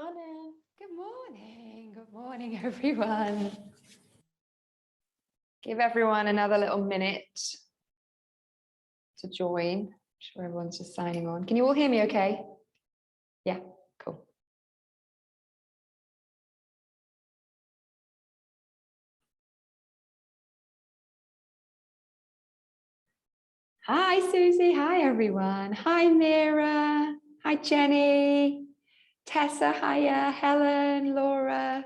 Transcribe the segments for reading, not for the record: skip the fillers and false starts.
Morning. Good morning. Good morning, everyone. Give everyone another little minute to join. I'm sure everyone's just signing on. Can you all hear me okay? Yeah, cool. Hi, Susie. Hi, everyone. Hi, Mira. Hi, Jenny. Tessa, hiya. Helen, Laura.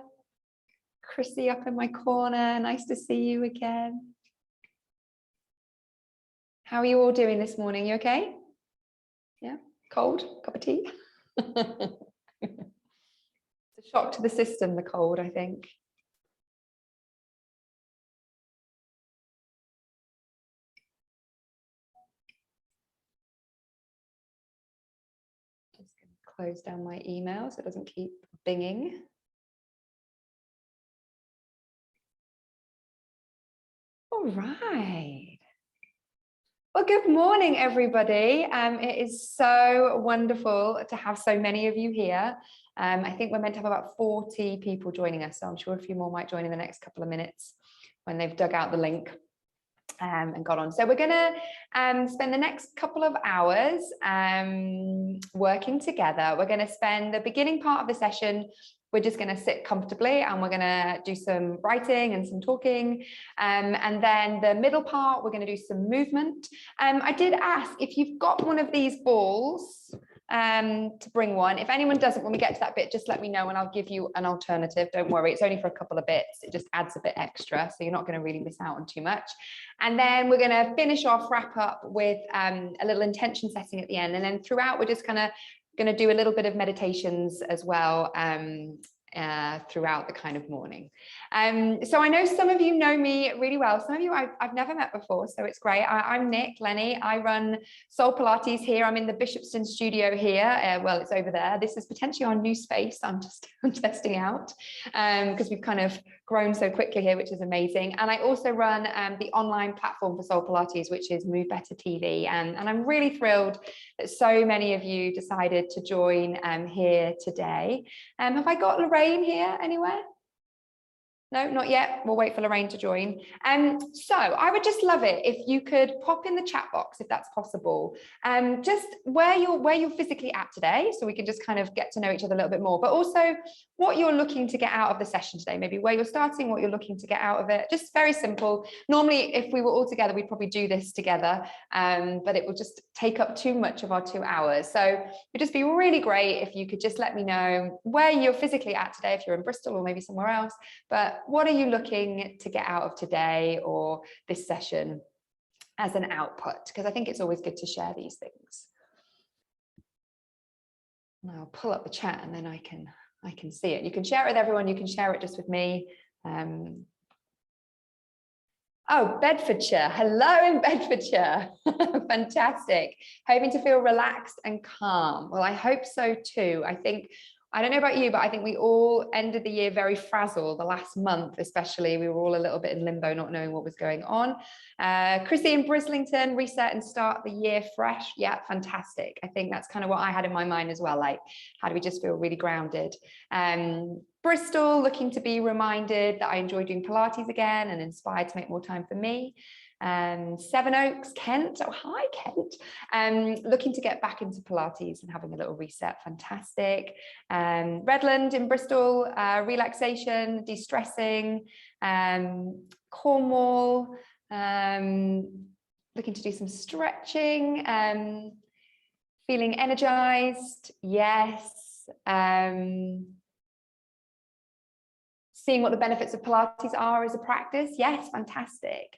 Chrissy up in my corner. Nice to see you again. How are you all doing this morning? You okay? Yeah, cold? Cup of tea? It's a shock to the system, the cold, I think. Just going to close down my email so it doesn't keep binging. All right. Well, good morning, everybody. It is so wonderful to have so many of you here. I think we're meant to have about 40 people joining us, so I'm sure a few more might join in the next couple of minutes when they've dug out the link and got on. So we're going to spend the next couple of hours working together. We're going to spend the beginning part of the session. We're just going to sit comfortably and we're going to do some writing and some talking. And then the middle part, we're going to do some movement. I did ask if you've got one of these balls to bring one. If anyone doesn't, when we get to that bit, just let me know and I'll give you an alternative. Don't worry, it's only for a couple of bits. It just adds a bit extra, so you're not going to really miss out on too much. And then we're going to finish off, wrap up with a little intention setting at the end. And then throughout, we're just kind of going to do a little bit of meditations as well throughout the kind of morning. So I know some of you know me really well. Some of you I've never met before, so it's great. I'm Nick Lenny. I run Soul Pilates here. I'm in the Bishopston studio here. Well, it's over there. This is potentially our new space. I'm testing out because we've kind of grown so quickly here, which is amazing. And I also run the online platform for Soul Pilates, which is Move Better TV. And I'm really thrilled that so many of you decided to join here today. Have I got Lorraine here anywhere? No, not yet. We'll wait for Lorraine to join. So I would just love it if you could pop in the chat box, if that's possible, just where you're physically at today, so we can just kind of get to know each other a little bit more, but also what you're looking to get out of the session today, maybe where you're starting, what you're looking to get out of it. Just very simple. Normally, if we were all together, we'd probably do this together, but it will just take up too much of our 2 hours. So it'd just be really great if you could just let me know where you're physically at today, if you're in Bristol or maybe somewhere else, but what are you looking to get out of today or this session as an output? Because I think it's always good to share these things. And I'll pull up the chat and then I can see it. You can share it with everyone. You can share it just with me. Oh, Bedfordshire. Hello in Bedfordshire. Fantastic. Hoping to feel relaxed and calm. Well, I hope so too. I don't know about you, but I think we all ended the year very frazzled. The last month, especially, we were all a little bit in limbo, not knowing what was going on. Chrissy in Brislington, reset and start the year fresh. Yeah, fantastic. I think that's kind of what I had in my mind as well. Like, how do we just feel really grounded? Bristol, looking to be reminded that I enjoy doing Pilates again and inspired to make more time for me. Sevenoaks, Kent. Oh, hi, Kent. Looking to get back into Pilates and having a little reset. Fantastic. Redland in Bristol, relaxation, de-stressing. Cornwall, looking to do some stretching. Feeling energized. Yes. Seeing what the benefits of Pilates are as a practice. Yes, fantastic.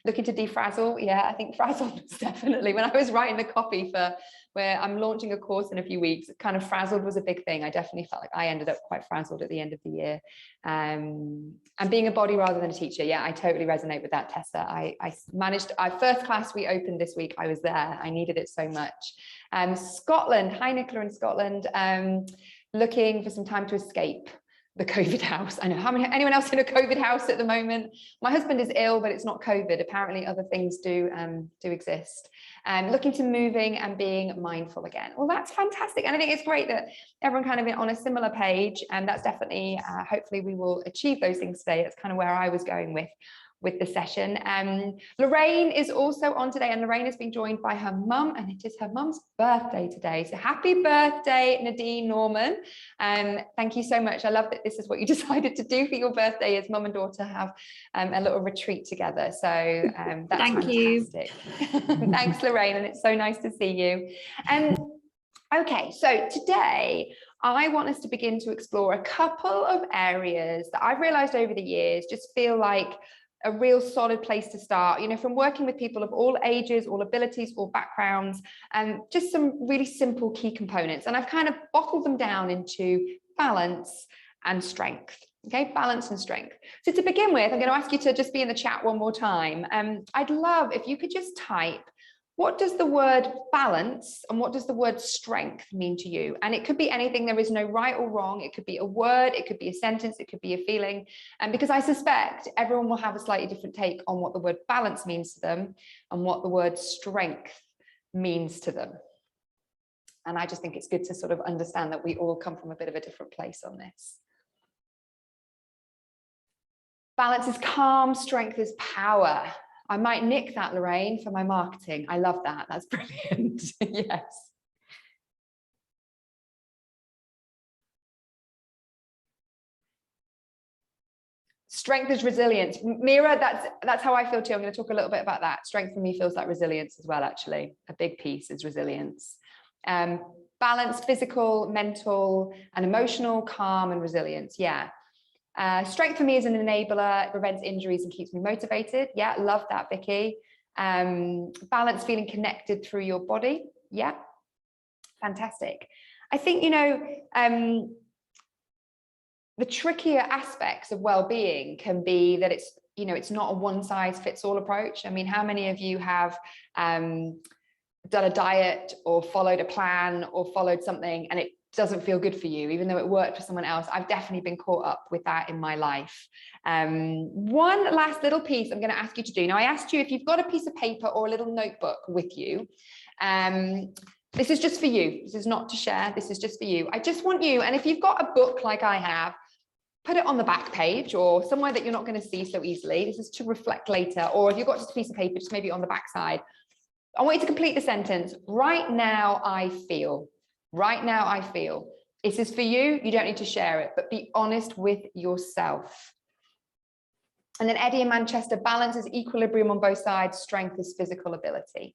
Looking to defrazzle. Yeah, I think frazzled was definitely, when I was writing the copy for where I'm launching a course in a few weeks, kind of frazzled was a big thing. I definitely felt like I ended up quite frazzled at the end of the year. And being a body rather than a teacher. Yeah, I totally resonate with that, Tessa. I managed, first class we opened this week, I was there. I needed it so much. Scotland, hi Nicola in Scotland. Looking for some time to escape. the COVID house. I know anyone else in a COVID house at the moment? My husband is ill, but it's not COVID. Apparently other things do exist. Looking to moving and being mindful again. Well, that's fantastic. And I think it's great that everyone kind of on a similar page, and that's definitely, hopefully we will achieve those things today. That's kind of where I was going with the session. Lorraine is also on today, and Lorraine has been joined by her mum, and it is her mum's birthday today. So happy birthday, Nadine Norman. Thank you so much. I love that this is what you decided to do for your birthday, as mum and daughter have a little retreat together. So that's Thank fantastic. Thanks, Lorraine, and it's so nice to see you. Okay, so today I want us to begin to explore a couple of areas that I've realized over the years just feel like a real solid place to start, you know, from working with people of all ages, all abilities, all backgrounds, and just some really simple key components. And I've kind of bottled them down into balance and strength. Okay, balance and strength. So to begin with, I'm going to ask you to just be in the chat one more time. I'd love if you could just type, what does the word balance and what does the word strength mean to you? And it could be anything. There is no right or wrong. It could be a word, it could be a sentence, it could be a feeling. And because I suspect everyone will have a slightly different take on what the word balance means to them and what the word strength means to them. And I just think it's good to sort of understand that we all come from a bit of a different place on this. Balance is calm, strength is power. I might nick that, Lorraine, for my marketing. I love that. That's brilliant. Yes. Strength is resilience. Mira, that's how I feel too. I'm going to talk a little bit about that. Strength for me feels like resilience as well, actually. A big piece is resilience. Balance, physical, mental, and emotional, calm, and resilience. Yeah. Strength for me is an enabler. It prevents injuries and keeps me motivated. Yeah, love that, Vicky. Balance, feeling connected through your body. Yeah, fantastic. I think, you know, the trickier aspects of well-being can be that it's, you know, it's not a one-size-fits-all approach. I mean, how many of you have done a diet or followed a plan or followed something and it doesn't feel good for you, even though it worked for someone else? I've definitely been caught up with that in my life. One last little piece I'm going to ask you to do. Now, I asked you if you've got a piece of paper or a little notebook with you. This is just for you. This is not to share. This is just for you. I just want you, and if you've got a book like I have, put it on the back page or somewhere that you're not going to see so easily. This is to reflect later. Or if you've got just a piece of paper, just maybe on the back side. I want you to complete the sentence. Right now, I feel. Right now, I feel. This is for you. You don't need to share it, but be honest with yourself. And then Eddie in Manchester, balance is equilibrium on both sides. Strength is physical ability.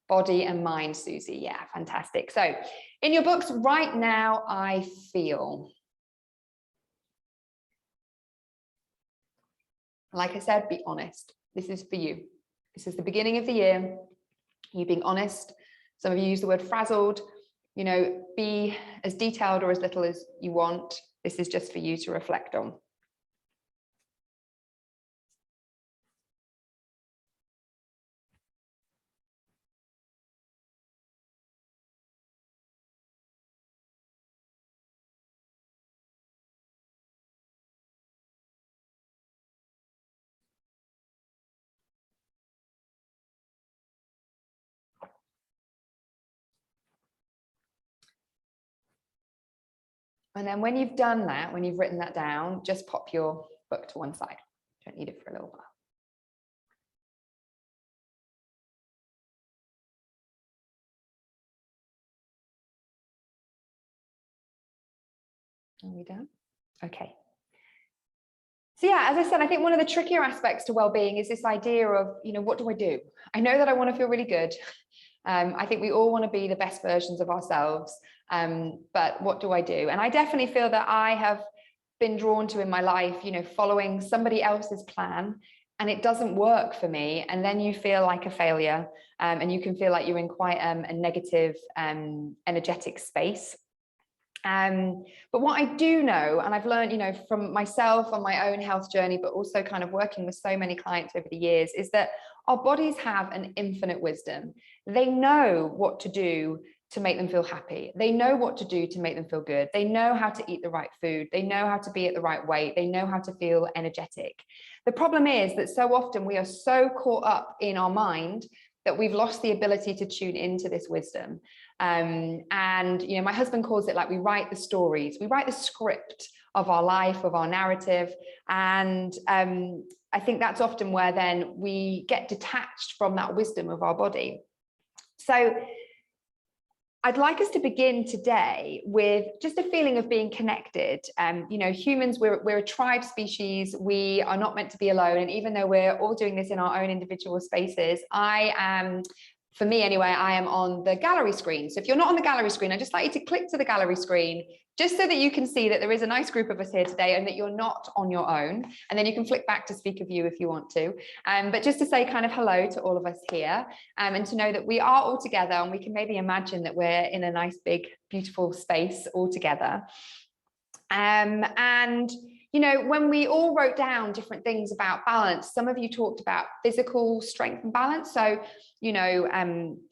Body and mind, Susie. Yeah, fantastic. So in your books, right now, I feel. Like I said, be honest. This is for you. This is the beginning of the year. You being honest. Some of you use the word frazzled. You know, be as detailed or as little as you want. This is just for you to reflect on. And then when you've done that, when you've written that down, just pop your book to one side. Don't need it for a little while. Are we done? Okay. So yeah, as I said, I think one of the trickier aspects to well-being is this idea of, you know, what do I do? I know that I want to feel really good. I think we all want to be the best versions of ourselves. But what do I do? And I definitely feel that I have been drawn to in my life, you know, following somebody else's plan and it doesn't work for me. And then you feel like a failure and you can feel like you're in quite a negative, energetic space. But what I do know, and I've learned, you know, from myself on my own health journey, but also kind of working with so many clients over the years, is that our bodies have an infinite wisdom. They know what to do to make them feel happy. They know what to do to make them feel good. They know how to eat the right food. They know how to be at the right weight. They know how to feel energetic. The problem is that so often we are so caught up in our mind that we've lost the ability to tune into this wisdom. And, you know, my husband calls it like we write the stories, we write the script of our life, of our narrative. And I think that's often where then we get detached from that wisdom of our body. So I'd like us to begin today with just a feeling of being connected. You know, humans, we're a tribe species. We are not meant to be alone. And even though we're all doing this in our own individual spaces, for me anyway, I am on the gallery screen. So if you're not on the gallery screen, I'd just like you to click to the gallery screen, just so that you can see that there is a nice group of us here today and that you're not on your own. And then you can flick back to speaker view if you want to. But just to say kind of hello to all of us here, and to know that we are all together, and we can maybe imagine that we're in a nice, big, beautiful space all together. And you know, when we all wrote down different things about balance, some of you talked about physical strength and balance. So, you know,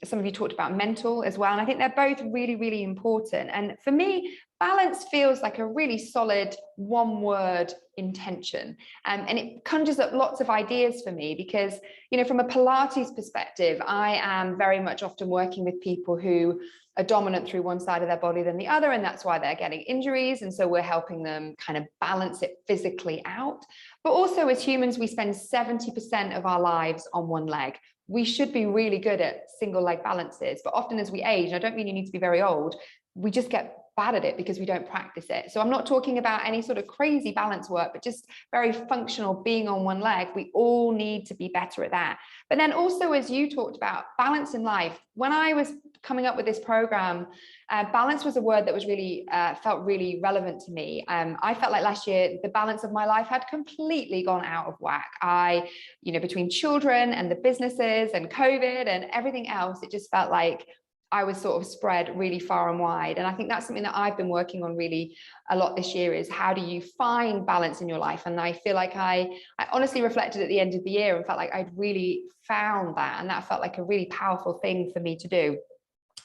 some of you talked about mental as well. And I think they're both really, really important. And for me, balance feels like a really solid one-word intention. And it conjures up lots of ideas for me because, you know, from a Pilates perspective, I am very much often working with people who are dominant through one side of their body than the other, and that's why they're getting injuries. And so we're helping them kind of balance it physically out. But also as humans, we spend 70% of our lives on one leg. We should be really good at single leg balances, but often as we age, and I don't mean you need to be very old, we just get bad at it because we don't practice it. So I'm not talking about any sort of crazy balance work, but just very functional being on one leg. We all need to be better at that. But then also, as you talked about balance in life, when I was coming up with this program, balance was a word that was really felt really relevant to me. I felt like last year, the balance of my life had completely gone out of whack. You know, between children and the businesses and COVID and everything else, it just felt like I was sort of spread really far and wide. And I think that's something that I've been working on really a lot this year, is how do you find balance in your life? And I feel like I honestly reflected at the end of the year and felt like I'd really found that. And that felt like a really powerful thing for me to do.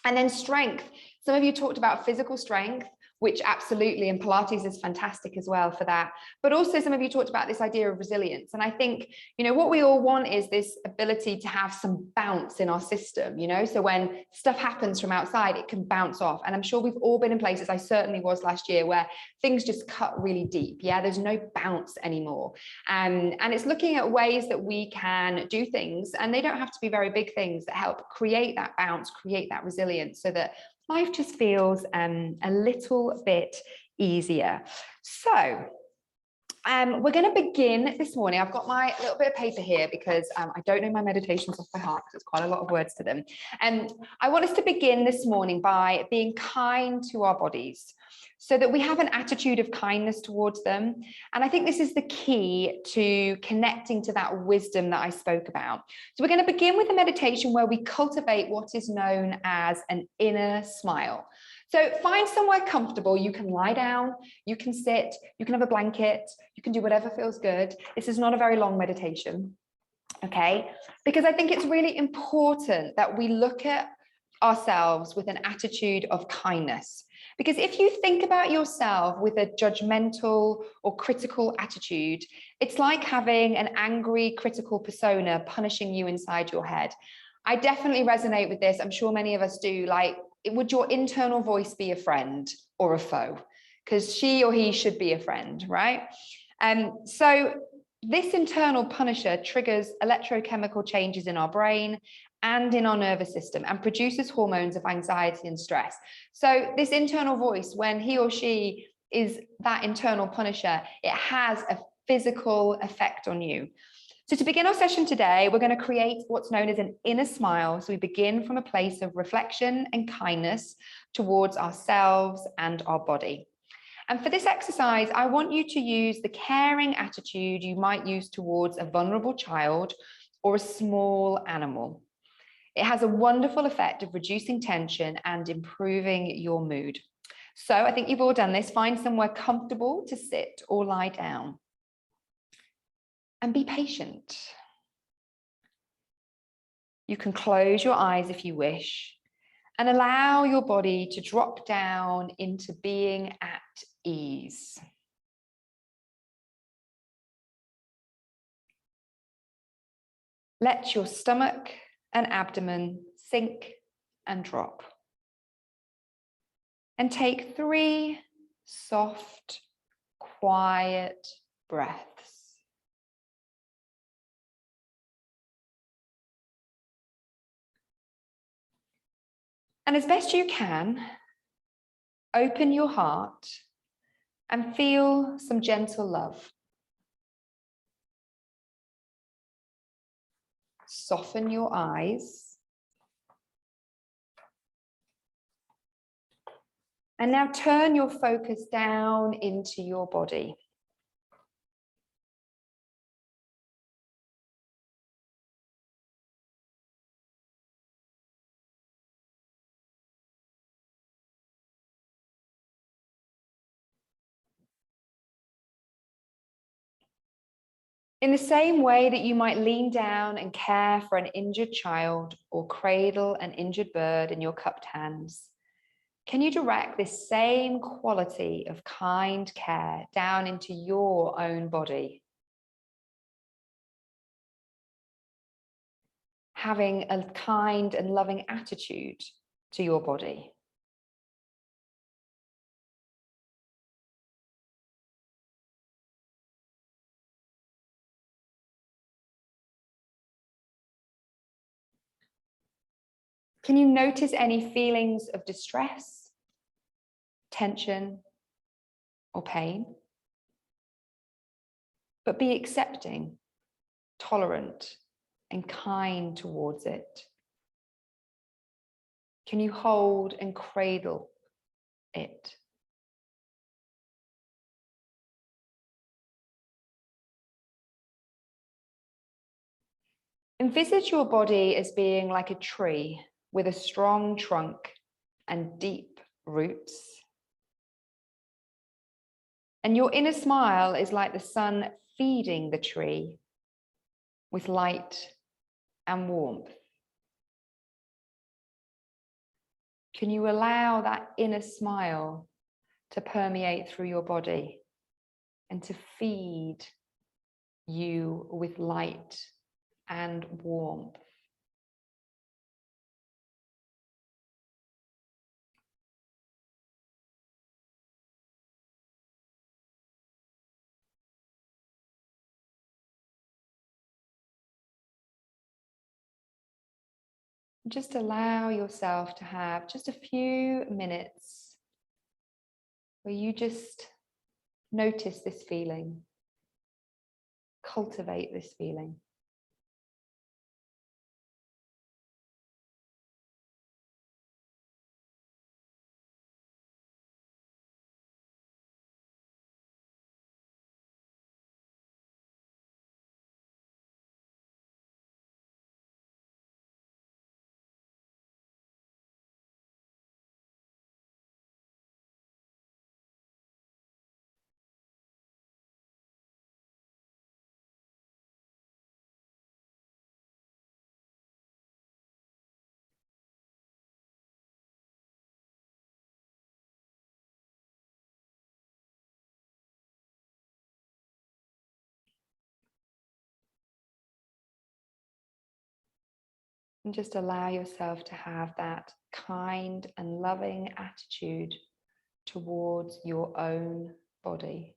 And then strength. Some of you talked about physical strength, which absolutely, and Pilates is fantastic as well for that. But also some of you talked about this idea of resilience. And I think, you know, what we all want is this ability to have some bounce in our system, you know, so when stuff happens from outside, it can bounce off. And I'm sure we've all been in places, I certainly was last year, where things just cut really deep. Yeah, there's no bounce anymore. And it's looking at ways that we can do things, and they don't have to be very big things, that help create that bounce, create that resilience, so that life just feels a little bit easier. So we're going to begin this morning. I've got my little bit of paper here because I don't know my meditations off by heart because it's quite a lot of words to them. And I want us to begin this morning by being kind to our bodies, so that we have an attitude of kindness towards them. And I think this is the key to connecting to that wisdom that I spoke about. So we're going to begin with a meditation where we cultivate what is known as an inner smile. So find somewhere comfortable. You can lie down, you can sit, you can have a blanket, you can do whatever feels good. This is not a very long meditation, okay? Because I think it's really important that we look at ourselves with an attitude of kindness. Because if you think about yourself with a judgmental or critical attitude, it's like having an angry, critical persona punishing you inside your head. I definitely resonate with this. I'm sure many of us do. Like, would your internal voice be a friend or a foe? Because she or he should be a friend, right? So this internal punisher triggers electrochemical changes in our brain and in our nervous system, and produces hormones of anxiety and stress. So this internal voice, when he or she is that internal punisher, it has a physical effect on you. So to begin our session today, we're going to create what's known as an inner smile. So we begin from a place of reflection and kindness towards ourselves and our body. And for this exercise, I want you to use the caring attitude you might use towards a vulnerable child or a small animal. It has a wonderful effect of reducing tension and improving your mood. So I think you've all done this. Find somewhere comfortable to sit or lie down. And be patient. You can close your eyes if you wish. And allow your body to drop down into being at ease. Let your stomach and abdomen sink and drop. And take 3 soft, quiet breaths. And as best you can, open your heart and feel some gentle love. Soften your eyes. And now turn your focus down into your body. In the same way that you might lean down and care for an injured child or cradle an injured bird in your cupped hands, can you direct this same quality of kind care down into your own body? Having a kind and loving attitude to your body. Can you notice any feelings of distress, tension, or pain? But be accepting, tolerant, and kind towards it. Can you hold and cradle it? Envisage your body as being like a tree with a strong trunk and deep roots. And your inner smile is like the sun feeding the tree with light and warmth. Can you allow that inner smile to permeate through your body and to feed you with light and warmth? Just allow yourself to have just a few minutes where you just notice this feeling, cultivate this feeling. And just allow yourself to have that kind and loving attitude towards your own body.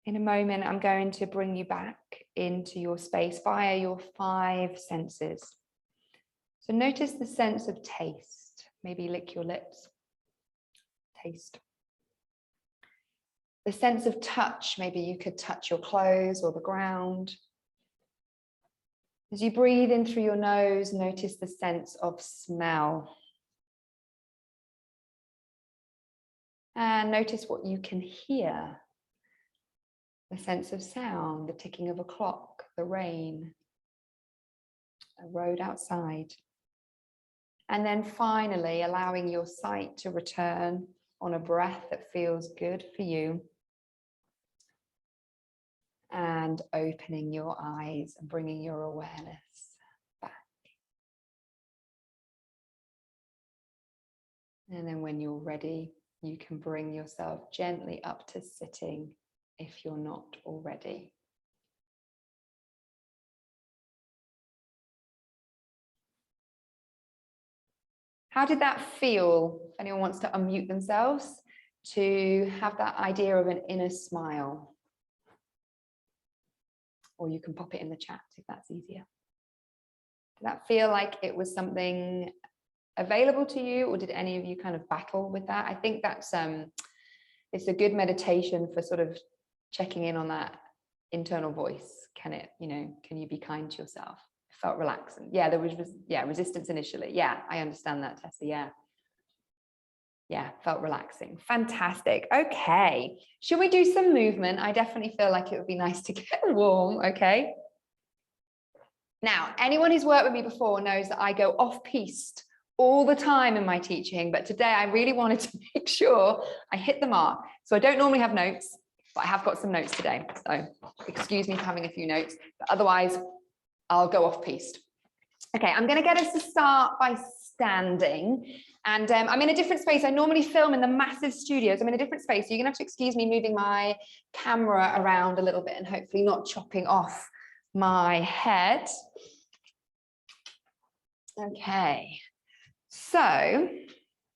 In a moment, I'm going to bring you back into your space via your 5 senses. So notice the sense of taste. Maybe lick your lips. Taste. The sense of touch. Maybe you could touch your clothes or the ground. As you breathe in through your nose, notice the sense of smell. And notice what you can hear. The sense of sound, the ticking of a clock, the rain, a road outside. And then finally, allowing your sight to return on a breath that feels good for you. And opening your eyes and bringing your awareness back. And then when you're ready, you can bring yourself gently up to sitting if you're not already. How did that feel? If anyone wants to unmute themselves, to have that idea of an inner smile. Or you can pop it in the chat if that's easier. Did that feel like it was something available to you, or did any of you kind of battle with that? I think that's it's a good meditation for sort of checking in on that internal voice. Can it, can you be kind to yourself? It felt relaxing. Yeah, there was resistance initially. Yeah, I understand that, Tessa. Yeah, felt relaxing. Fantastic. Okay, should we do some movement? I definitely feel like it would be nice to get warm. Okay. Now, anyone who's worked with me before knows that I go off-piste all the time in my teaching, but today I really wanted to make sure I hit the mark. So I don't normally have notes, but I have got some notes today. So excuse me for having a few notes, but otherwise I'll go off-piste. Okay, I'm going to get us to start by standing. And I'm in a different space. I normally film in the massive studios. I'm in a different space. So you're going to have to excuse me moving my camera around a little bit and hopefully not chopping off my head. Okay. So,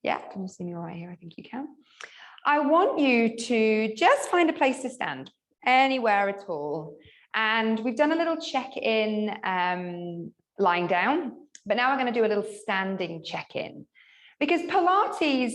yeah, can you see me all right here? I think you can. I want you to just find a place to stand, anywhere at all. And we've done a little check-in lying down, but now we're going to do a little standing check-in. Because Pilates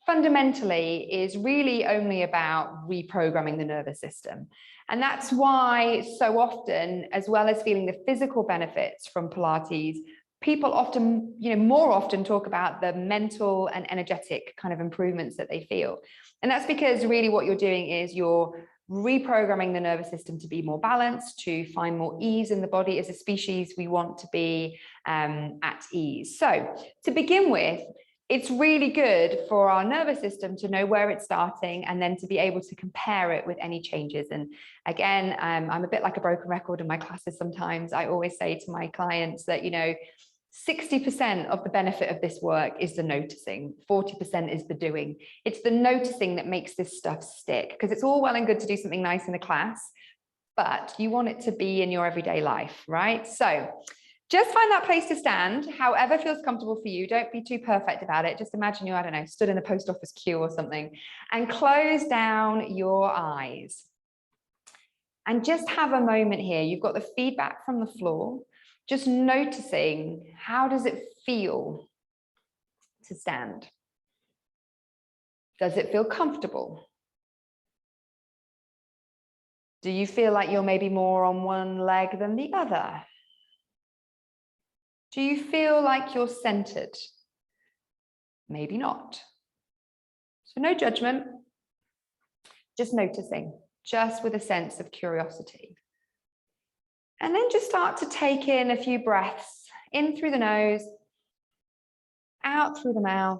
fundamentally is really only about reprogramming the nervous system. And that's why so often, as well as feeling the physical benefits from Pilates, people often, more often talk about the mental and energetic kind of improvements that they feel. And that's because really what you're doing is you're reprogramming the nervous system to be more balanced, to find more ease in the body. As a species, we want to be at ease. So to begin with, it's really good for our nervous system to know where it's starting and then to be able to compare it with any changes. And again, I'm a bit like a broken record in my classes sometimes. I always say to my clients that, 60% of the benefit of this work is the noticing, 40% is the doing. It's the noticing that makes this stuff stick, because it's all well and good to do something nice in a class, but you want it to be in your everyday life, right? So just find that place to stand, however feels comfortable for you. Don't be too perfect about it. Just imagine you, I don't know, stood in a post office queue or something, and close down your eyes. And just have a moment here. You've got the feedback from the floor. Just noticing, how does it feel to stand? Does it feel comfortable? Do you feel like you're maybe more on one leg than the other? Do you feel like you're centered? Maybe not. So no judgment, just noticing, just with a sense of curiosity. And then just start to take in a few breaths, in through the nose, out through the mouth.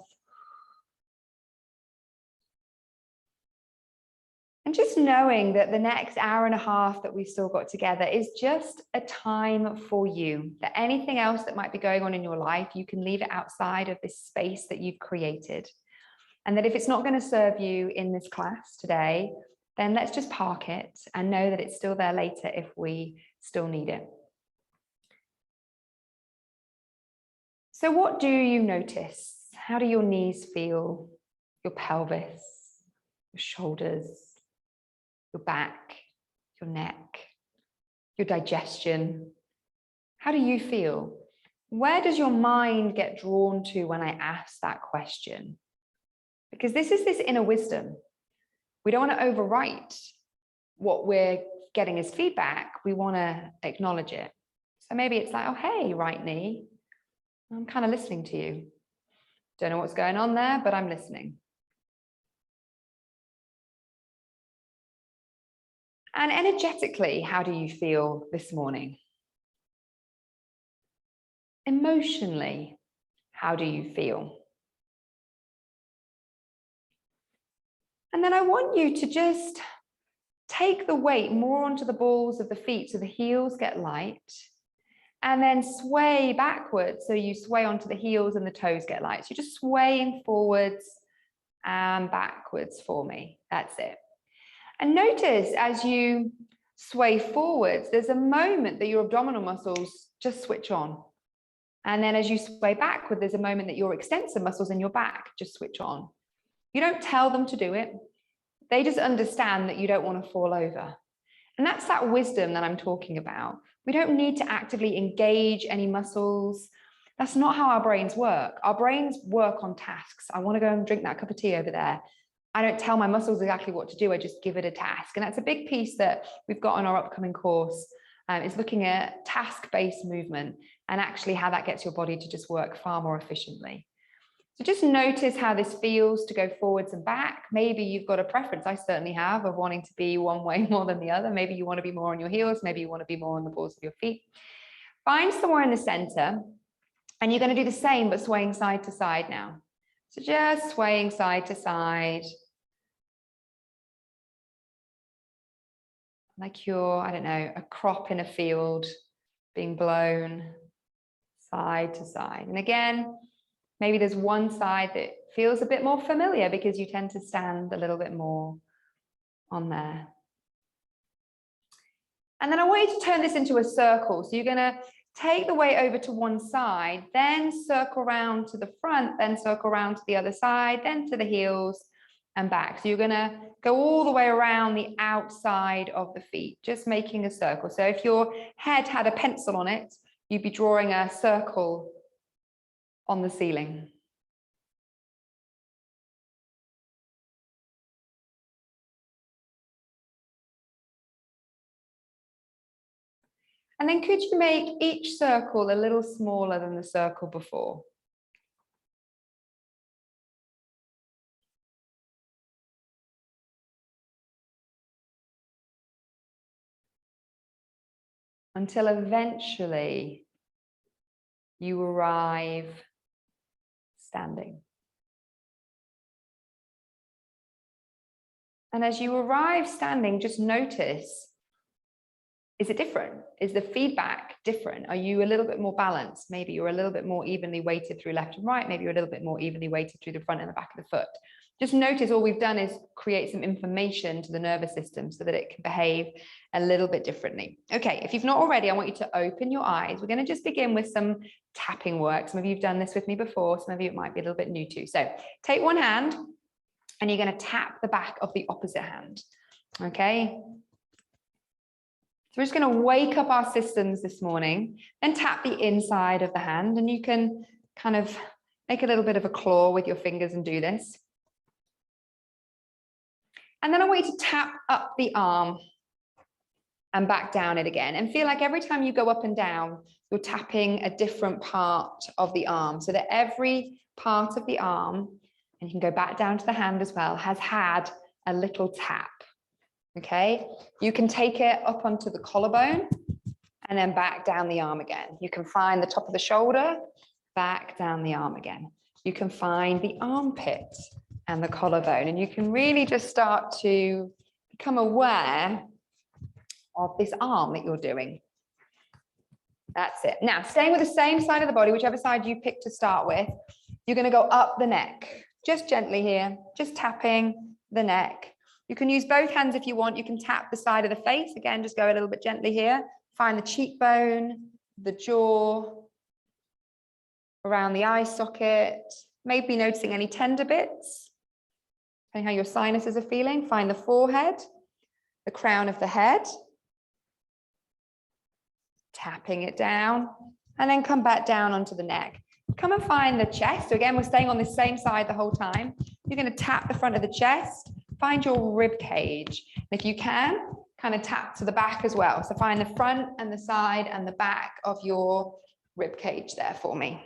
And just knowing that the next hour and a half that we've still got together is just a time for you, that anything else that might be going on in your life, you can leave it outside of this space that you've created. And that if it's not going to serve you in this class today, then let's just park it and know that it's still there later if we still need it. So what do you notice? How do your knees feel? Your pelvis, your shoulders, your back, your neck, your digestion? How do you feel? Where does your mind get drawn to when I ask that question? Because this is this inner wisdom. We don't want to overwrite what we're getting as feedback. We want to acknowledge it. So maybe it's like, oh, hey, right knee, I'm kind of listening to you. Don't know what's going on there, but I'm listening. And energetically, how do you feel this morning? Emotionally, how do you feel? And then I want you to just take the weight more onto the balls of the feet so the heels get light, and then sway backwards. So you sway onto the heels and the toes get light. So you're just swaying forwards and backwards for me. That's it. And notice as you sway forwards, there's a moment that your abdominal muscles just switch on. And then as you sway backward, there's a moment that your extensor muscles in your back just switch on. You don't tell them to do it. They just understand that you don't want to fall over. And that's that wisdom that I'm talking about. We don't need to actively engage any muscles. That's not how our brains work. Our brains work on tasks. I want to go and drink that cup of tea over there. I don't tell my muscles exactly what to do. I just give it a task. And that's a big piece that we've got on our upcoming course, is looking at task-based movement and actually how that gets your body to just work far more efficiently. So just notice how this feels to go forwards and back. Maybe you've got a preference, I certainly have, of wanting to be one way more than the other. Maybe you want to be more on your heels. Maybe you want to be more on the balls of your feet. Find somewhere in the center, and you're going to do the same, but swaying side to side now. So just swaying side to side. Like you're, I don't know, a crop in a field being blown side to side. And again, maybe there's one side that feels a bit more familiar because you tend to stand a little bit more on there. And then I want you to turn this into a circle. So you're going to take the weight over to one side, then circle around to the front, then circle around to the other side, then to the heels and back. So you're going to go all the way around the outside of the feet, just making a circle. So if your head had a pencil on it, you'd be drawing a circle on the ceiling. And then could you make each circle a little smaller than the circle before? Until eventually you arrive standing. And as you arrive standing, just notice, is it different? Is the feedback different? Are you a little bit more balanced? Maybe you're a little bit more evenly weighted through left and right. Maybe you're a little bit more evenly weighted through the front and the back of the foot. Just notice all we've done is create some information to the nervous system so that it can behave a little bit differently. Okay, if you've not already, I want you to open your eyes. We're going to just begin with some tapping work. Some of you have done this with me before. Some of you it might be a little bit new to. So take one hand and you're going to tap the back of the opposite hand. Okay. So we're just going to wake up our systems this morning, then tap the inside of the hand, and you can kind of make a little bit of a claw with your fingers and do this. And then I want you to tap up the arm and back down it again, and feel like every time you go up and down, you're tapping a different part of the arm, so that every part of the arm, and you can go back down to the hand as well, has had a little tap. Okay, you can take it up onto the collarbone and then back down the arm again. You can find the top of the shoulder, back down the arm again. You can find the armpit and the collarbone, and you can really just start to become aware of this arm that you're doing. That's it. Now, staying with the same side of the body, whichever side you pick to start with, you're going to go up the neck, just gently here, just tapping the neck. You can use both hands if you want. You can tap the side of the face. Again, just go a little bit gently here. Find the cheekbone, the jaw, around the eye socket. Maybe noticing any tender bits, depending how your sinuses are feeling. Find the forehead, the crown of the head. Tapping it down, and then come back down onto the neck. Come and find the chest. So again, we're staying on the same side the whole time. You're going to tap the front of the chest. Find your rib cage. And if you can, kind of tap to the back as well. So find the front and the side and the back of your rib cage there for me.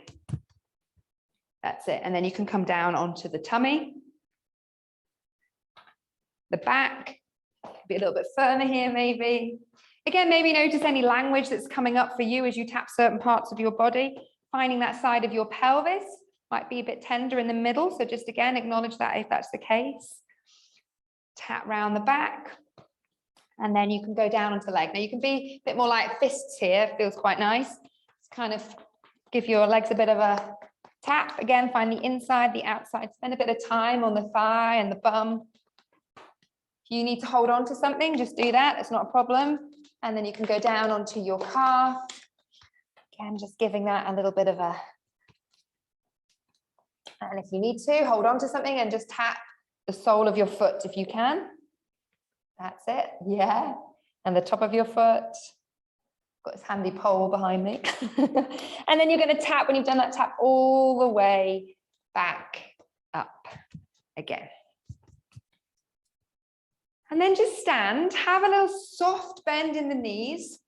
That's it. And then you can come down onto the tummy, the back, be a little bit firmer here maybe. Again, maybe notice any language that's coming up for you as you tap certain parts of your body. Finding that side of your pelvis might be a bit tender in the middle. So just again, acknowledge that if that's the case. Tap round the back. And then you can go down onto the leg. Now you can be a bit more like fists here. It feels quite nice. It's kind of give your legs a bit of a tap. Again, find the inside, the outside. Spend a bit of time on the thigh and the bum. If you need to hold on to something, just do that. It's not a problem. And then you can go down onto your calf. Again, just giving that a little bit of a... And if you need to, hold on to something and just tap the sole of your foot if you can. That's it, yeah. And the top of your foot. Got this handy pole behind me. And then you're going to tap, when you've done that, tap all the way back up again. And then just stand, have a little soft bend in the knees.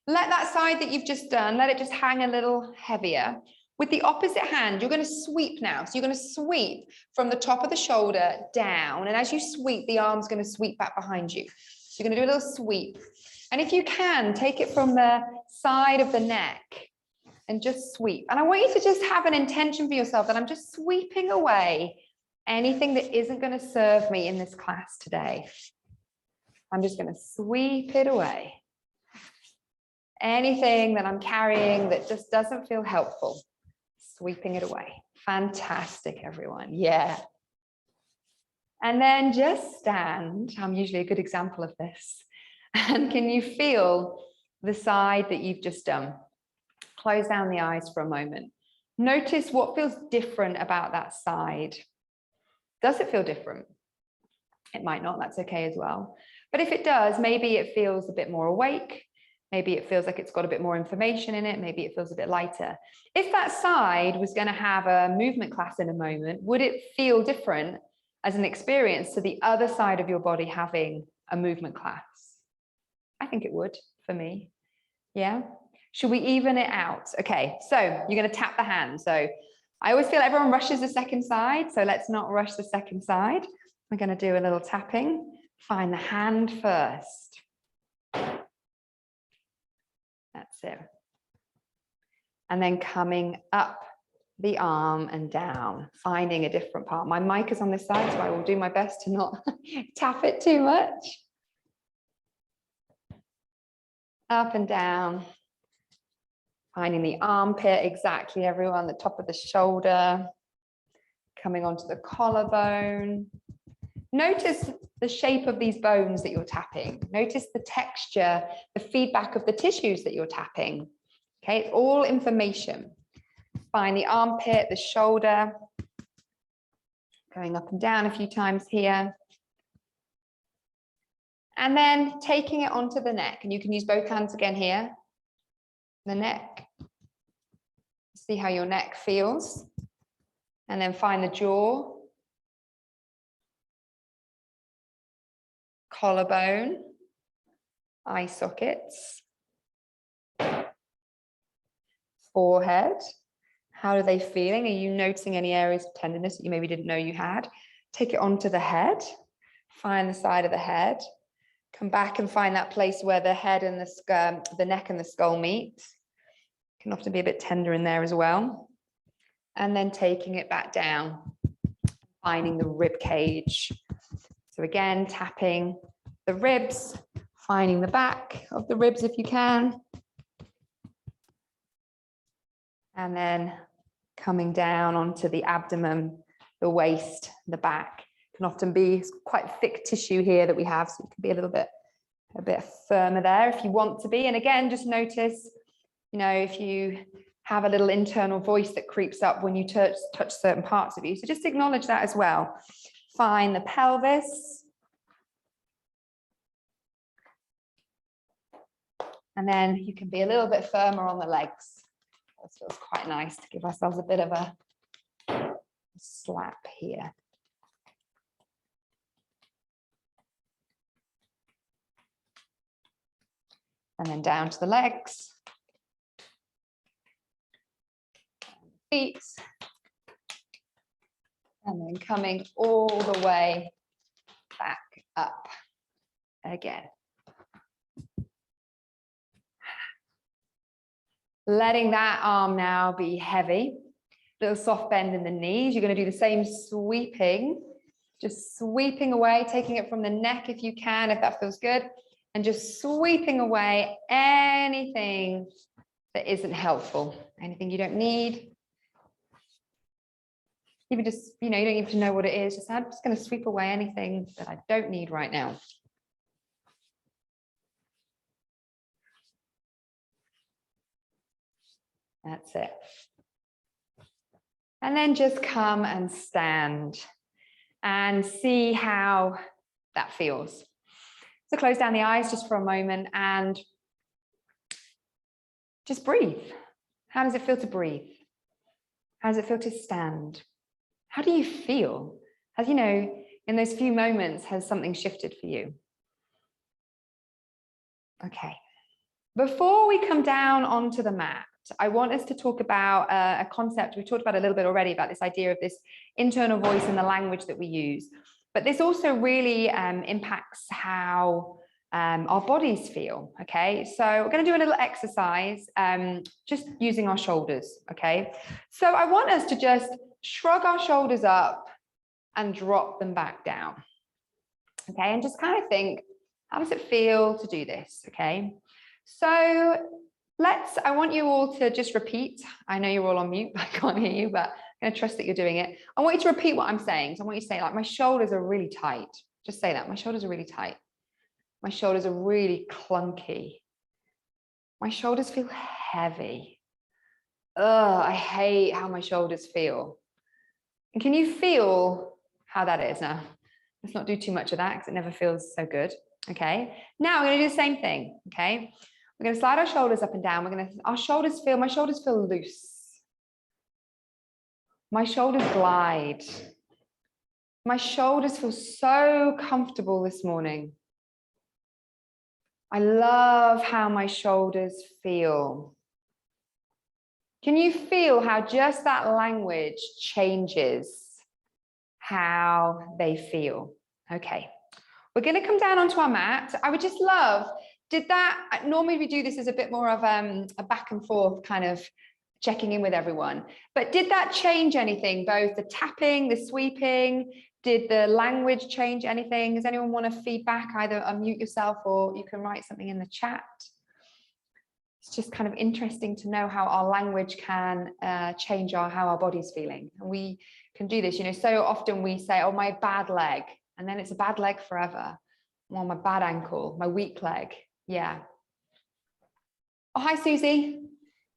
Let that side that you've just done, let it just hang a little heavier. With the opposite hand, you're going to sweep now. So you're going to sweep from the top of the shoulder down. And as you sweep, the arm's going to sweep back behind you. So you're going to do a little sweep. And if you can, take it from the side of the neck and just sweep. And I want you to just have an intention for yourself that I'm just sweeping away anything that isn't going to serve me in this class today. I'm just going to sweep it away. Anything that I'm carrying that just doesn't feel helpful. Sweeping it away. Fantastic, everyone. Yeah. And then just stand. I'm usually a good example of this. And can you feel the side that you've just done? Close down the eyes for a moment. Notice what feels different about that side. Does it feel different? It might not, that's okay as well. But if it does, maybe it feels a bit more awake. Maybe it feels like it's got a bit more information in it. Maybe it feels a bit lighter. If that side was going to have a movement class in a moment, would it feel different as an experience to the other side of your body having a movement class? I think it would for me. Yeah. Should we even it out? Okay, so you're going to tap the hand. So I always feel everyone rushes the second side. So let's not rush the second side. We're going to do a little tapping. Find the hand first. That's it. And then coming up the arm and down, finding a different part. My mic is on this side, so I will do my best to not tap it too much. Up and down. Finding the armpit, exactly, everyone, the top of the shoulder. Coming onto the collarbone. Notice the shape of these bones that you're tapping. Notice the texture, the feedback of the tissues that you're tapping. Okay, it's all information. Find the armpit, the shoulder. Going up and down a few times here. And then taking it onto the neck. And you can use both hands again here. The neck. See how your neck feels. And then find the jaw. Collarbone, eye sockets, forehead. How are they feeling? Are you noticing any areas of tenderness that you maybe didn't know you had? Take it onto the head, find the side of the head, come back and find that place where the head and the neck and the skull meet. Can often be a bit tender in there as well. And then taking it back down, finding the rib cage. So again, tapping the ribs, finding the back of the ribs if you can. And then coming down onto the abdomen, the waist, the back. Can often be quite thick tissue here that we have, so it can be a bit firmer there if you want to be. And again, just notice, you know, if you have a little internal voice that creeps up when you touch certain parts of you. So just acknowledge that as well. Find the pelvis. And then you can be a little bit firmer on the legs. This feels quite nice to give ourselves a bit of a slap here. And then down to the legs. Feet. And then coming all the way back up again. Letting that arm now be heavy. Little soft bend in the knees. You're going to do the same sweeping, just sweeping away, taking it from the neck if you can, if that feels good, and just sweeping away anything that isn't helpful, anything you don't need. Even just, you don't need to know what it is. Just, I'm just going to sweep away anything that I don't need right now. That's it. And then just come and stand and see how that feels. So close down the eyes just for a moment and just breathe. How does it feel to breathe? How does it feel to stand? How do you feel? As you know, in those few moments, has something shifted for you? Okay. Before we come down onto the mat, I want us to talk about a concept. We talked about a little bit already about this idea of this internal voice and the language that we use. But this also really impacts how our bodies feel, okay? So we're going to do a little exercise, just using our shoulders, okay? So I want us to just shrug our shoulders up and drop them back down, okay? And just kind of think, how does it feel to do this, okay? So I want you all to just repeat. I know you're all on mute, I can't hear you, but I'm going to trust that you're doing it. I want you to repeat what I'm saying. So I want you to say, like, my shoulders are really tight. Just say that. My shoulders are really tight. My shoulders are really clunky. My shoulders feel heavy. I hate how my shoulders feel. And can you feel how that is now? Let's not do too much of that because it never feels so good. Okay. Now we're going to do the same thing. Okay. We're going to slide our shoulders up and down. My shoulders feel loose. My shoulders glide. My shoulders feel so comfortable this morning. I love how my shoulders feel. Can you feel how just that language changes how they feel? Okay. We're going to come down onto our mat. I would just love, normally we do this as a bit more of a back and forth kind of checking in with everyone, but did that change anything? Both the tapping, the sweeping, did the language change anything? Does anyone want to feedback? Either unmute yourself or you can write something in the chat. It's just kind of interesting to know how our language can change how our body's feeling. And we can do this, so often we say, oh, my bad leg. And then it's a bad leg forever. Well, my bad ankle, my weak leg. Yeah. Oh, hi, Susie.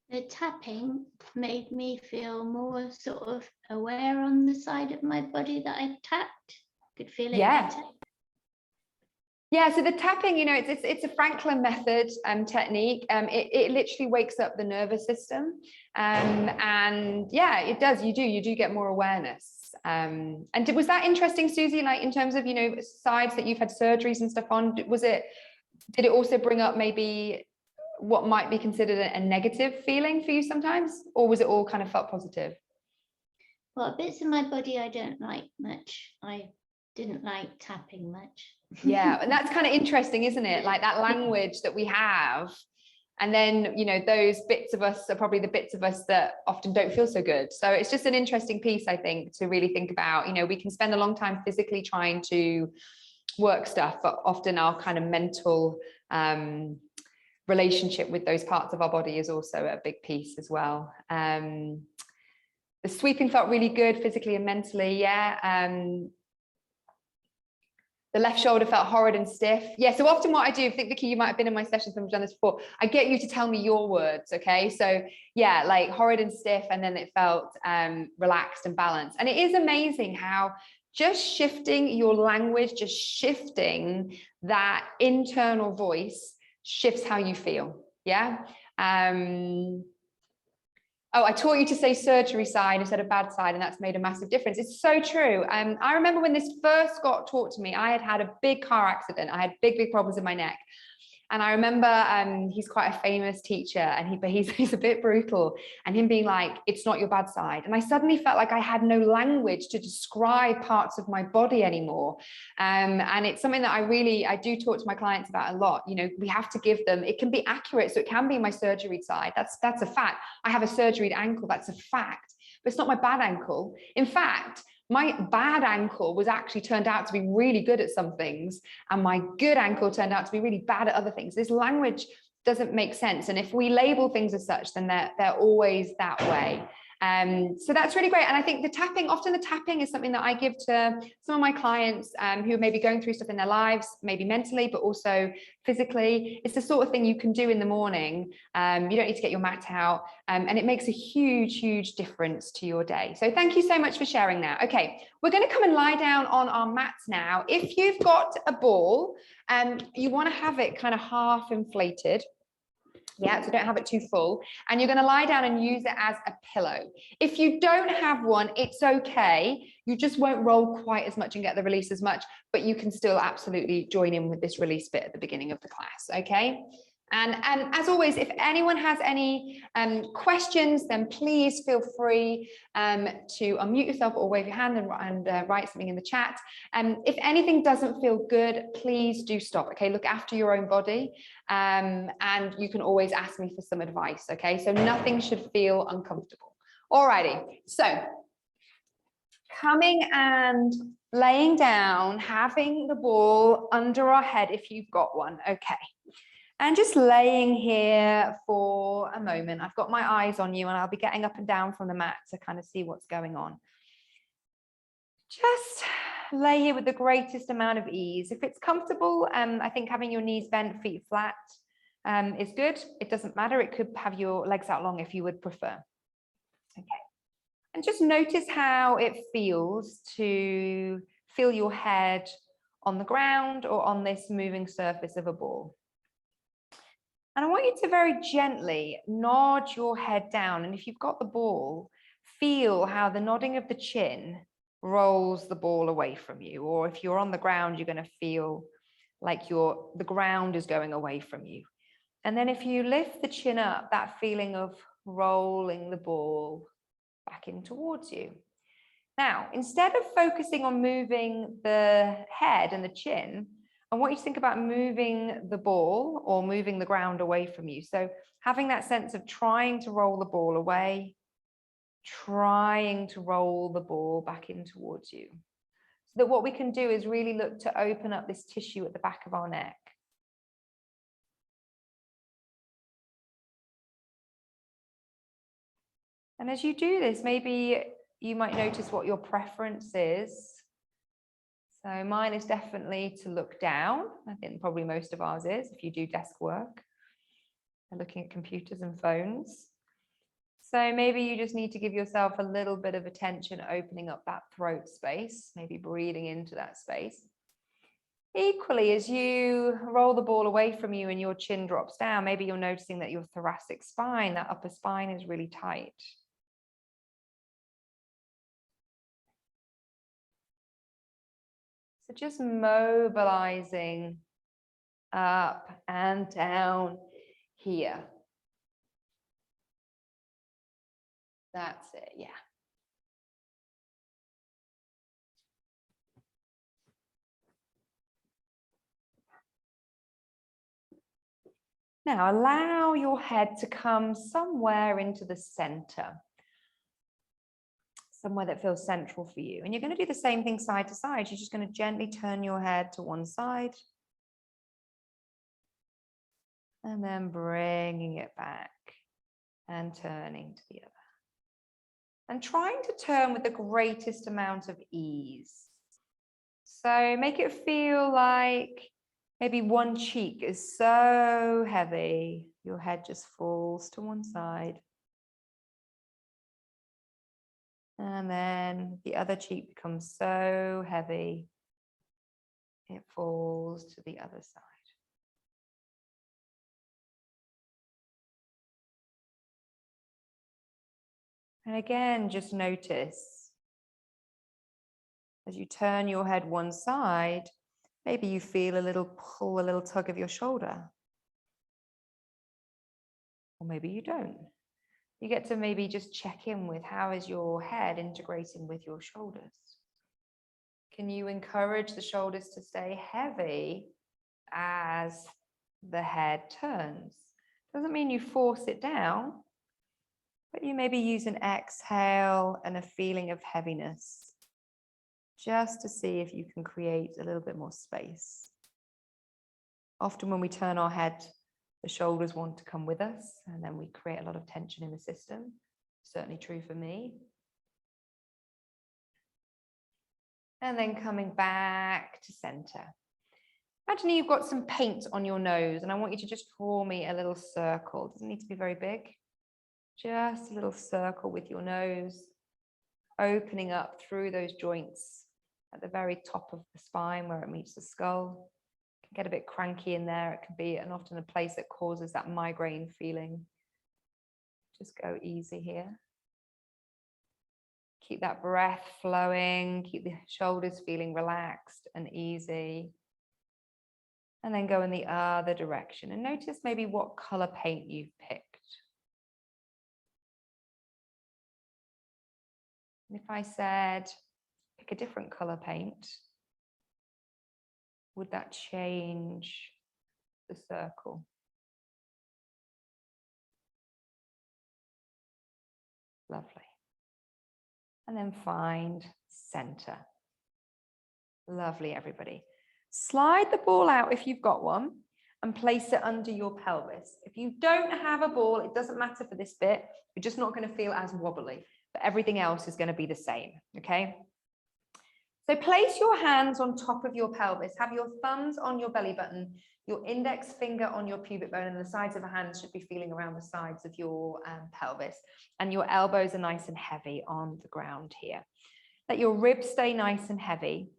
The tapping made me feel more sort of aware on the side of my body that I tapped. Could feel it better. Yeah, so the tapping, it's a Franklin method technique. It literally wakes up the nervous system. And yeah, it does. You do get more awareness. And was that interesting, Susie, like in terms of, sides that you've had surgeries and stuff on, did it also bring up maybe what might be considered a negative feeling for you sometimes? Or was it all kind of felt positive? Well, bits of my body I don't like much. I didn't like tapping much. Yeah, and that's kind of interesting, isn't it? Like that language that we have. And then, those bits of us are probably the bits of us that often don't feel so good. So it's just an interesting piece, I think, to really think about. We can spend a long time physically trying to work stuff, but often our kind of mental relationship with those parts of our body is also a big piece as well. The sweeping felt really good physically and mentally. Yeah. The left shoulder felt horrid and stiff. Yeah, so often what I do, I think, Vicky, you might have been in my sessions when we've done this before, I get you to tell me your words, okay? So yeah, like horrid and stiff, and then it felt relaxed and balanced. And it is amazing how just shifting your language, just shifting that internal voice shifts how you feel, yeah? Oh, I taught you to say surgery side instead of bad side, and that's made a massive difference. It's so true. I remember when this first got taught to me, I had had a big car accident. I had big problems in my neck. And I remember he's quite a famous teacher, and he's a bit brutal, and him being like, it's not your bad side. And I suddenly felt like I had no language to describe parts of my body anymore. And it's something that I do talk to my clients about a lot. You know, we have to give them, it can be accurate. So it can be my surgery side. That's a fact. I have a surgery ankle. That's a fact. But it's not my bad ankle. In fact, my bad ankle was actually turned out to be really good at some things, and my good ankle turned out to be really bad at other things. This language doesn't make sense. And if we label things as such, then they're always that way. So that's really great. And I think often the tapping is something that I give to some of my clients who may be going through stuff in their lives, maybe mentally, but also physically. It's the sort of thing you can do in the morning. You don't need to get your mat out, and it makes a huge, huge difference to your day. So thank you so much for sharing that. Okay, we're going to come and lie down on our mats now. If you've got a ball, you want to have it kind of half inflated. Yeah, so don't have it too full. And you're going to lie down and use it as a pillow. If you don't have one, it's okay. You just won't roll quite as much and get the release as much, but you can still absolutely join in with this release bit at the beginning of the class, okay? And as always, if anyone has any questions, then please feel free to unmute yourself or wave your hand and write something in the chat. If anything doesn't feel good, please do stop, okay? Look after your own body, and you can always ask me for some advice, okay? So nothing should feel uncomfortable. Alrighty, so coming and laying down, having the ball under our head if you've got one, okay? And just laying here for a moment. I've got my eyes on you, and I'll be getting up and down from the mat to kind of see what's going on. Just lay here with the greatest amount of ease. If it's comfortable, I think having your knees bent, feet flat is good. It doesn't matter. It could have your legs out long if you would prefer. Okay. And just notice how it feels to feel your head on the ground or on this moving surface of a ball. And I want you to very gently nod your head down. And if you've got the ball, feel how the nodding of the chin rolls the ball away from you. Or if you're on the ground, you're going to feel like the ground is going away from you. And then if you lift the chin up, that feeling of rolling the ball back in towards you. Now, instead of focusing on moving the head and the chin, I want you to think about moving the ball or moving the ground away from you. So having that sense of trying to roll the ball away, trying to roll the ball back in towards you. So that what we can do is really look to open up this tissue at the back of our neck. And as you do this, maybe you might notice what your preference is. So mine is definitely to look down. I think probably most of ours is if you do desk work and looking at computers and phones. So maybe you just need to give yourself a little bit of attention, opening up that throat space, maybe breathing into that space. Equally, as you roll the ball away from you and your chin drops down, maybe you're noticing that your thoracic spine, that upper spine, is really tight. So just mobilizing up and down here. That's it, yeah. Now allow your head to come somewhere into the center. Somewhere that feels central for you. And you're going to do the same thing side to side. You're just going to gently turn your head to one side. And then bringing it back and turning to the other. And trying to turn with the greatest amount of ease. So make it feel like maybe one cheek is so heavy, your head just falls to one side. And then the other cheek becomes so heavy, it falls to the other side. And again, just notice as you turn your head one side, maybe you feel a little pull, a little tug of your shoulder. or maybe you don't. You get to maybe just check in with how is your head integrating with your shoulders. Can you encourage the shoulders to stay heavy as the head turns? Doesn't mean you force it down, but you maybe use an exhale and a feeling of heaviness just to see if you can create a little bit more space. Often when we turn our head, the shoulders want to come with us, and then we create a lot of tension in the system. Certainly true for me. And then coming back to center. Imagine you've got some paint on your nose, and I want you to just draw me a little circle. It doesn't need to be very big. Just a little circle with your nose, opening up through those joints at the very top of the spine where it meets the skull. It can get a bit cranky in there. It can be often a place that causes that migraine feeling. Just go easy here. Keep that breath flowing, keep the shoulders feeling relaxed and easy. And then go in the other direction and notice maybe what color paint you've picked. And if I said, pick a different color paint, would that change the circle? Lovely. And then find center. Lovely, everybody. Slide the ball out if you've got one and place it under your pelvis. If you don't have a ball, it doesn't matter for this bit. You're just not going to feel as wobbly, but everything else is going to be the same, okay? So place your hands on top of your pelvis. Have your thumbs on your belly button, your index finger on your pubic bone, and the sides of the hands should be feeling around the sides of your pelvis. And your elbows are nice and heavy on the ground here. Let your ribs stay nice and heavy.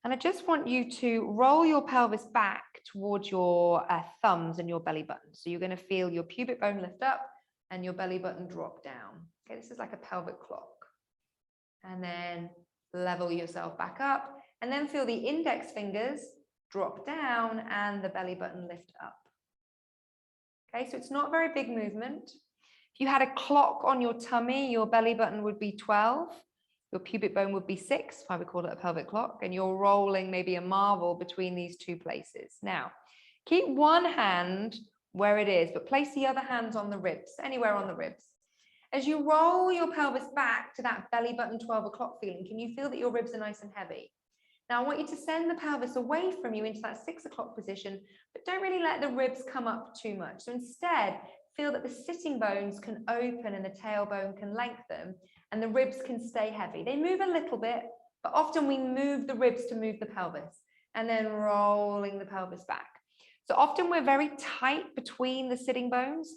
And I just want you to roll your pelvis back towards your thumbs and your belly button. So you're going to feel your pubic bone lift up and your belly button drop down. Okay, this is like a pelvic clock. And then level yourself back up, and then feel the index fingers drop down and the belly button lift up. Okay, so it's not a very big movement. If you had a clock on your tummy, your belly button would be 12, your pubic bone would be 6, why we call it a pelvic clock, and you're rolling maybe a marble between these two places. Now, keep one hand where it is, but place the other hands on the ribs, anywhere on the ribs. As you roll your pelvis back to that belly button 12 o'clock feeling, can you feel that your ribs are nice and heavy? Now I want you to send the pelvis away from you into that 6 o'clock position, but don't really let the ribs come up too much. So instead, feel that the sitting bones can open and the tailbone can lengthen and the ribs can stay heavy. They move a little bit, but often we move the ribs to move the pelvis and then rolling the pelvis back. So often we're very tight between the sitting bones.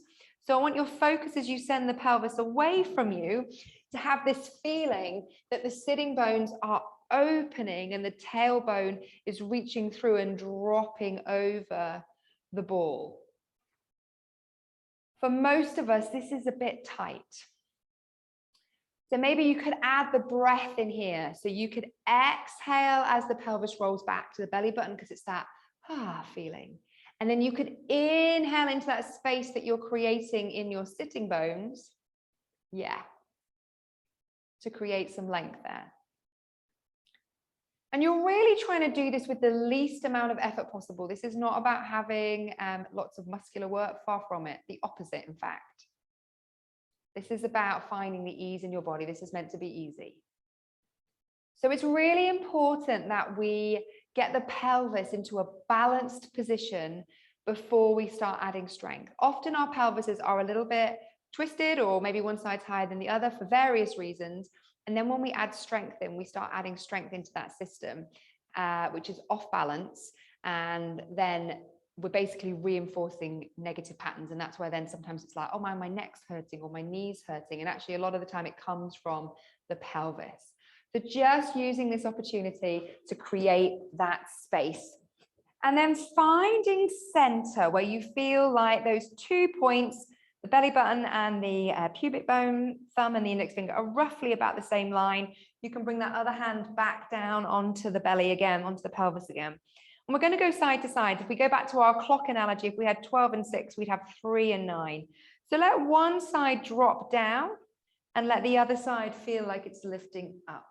So I want your focus as you send the pelvis away from you to have this feeling that the sitting bones are opening and the tailbone is reaching through and dropping over the ball. For most of us, this is a bit tight. So maybe you could add the breath in here. So you could exhale as the pelvis rolls back to the belly button because it's that feeling. And then you could inhale into that space that you're creating in your sitting bones. Yeah. To create some length there. And you're really trying to do this with the least amount of effort possible. This is not about having lots of muscular work, far from it. The opposite, in fact. This is about finding the ease in your body. This is meant to be easy. So it's really important that we get the pelvis into a balanced position before we start adding strength. Often our pelvises are a little bit twisted or maybe one side's higher than the other for various reasons. And then when we add strength in, we start adding strength into that system, which is off balance. And then we're basically reinforcing negative patterns. And that's where then sometimes it's like, oh, my neck's hurting or my knee's hurting. And actually a lot of the time it comes from the pelvis. So just using this opportunity to create that space. And then finding center where you feel like those 2 points, the belly button and the pubic bone, thumb and the index finger are roughly about the same line. You can bring that other hand back down onto the belly again, onto the pelvis again. And we're going to go side to side. If we go back to our clock analogy, if we had 12 and 6, we'd have 3 and 9. So let one side drop down and let the other side feel like it's lifting up.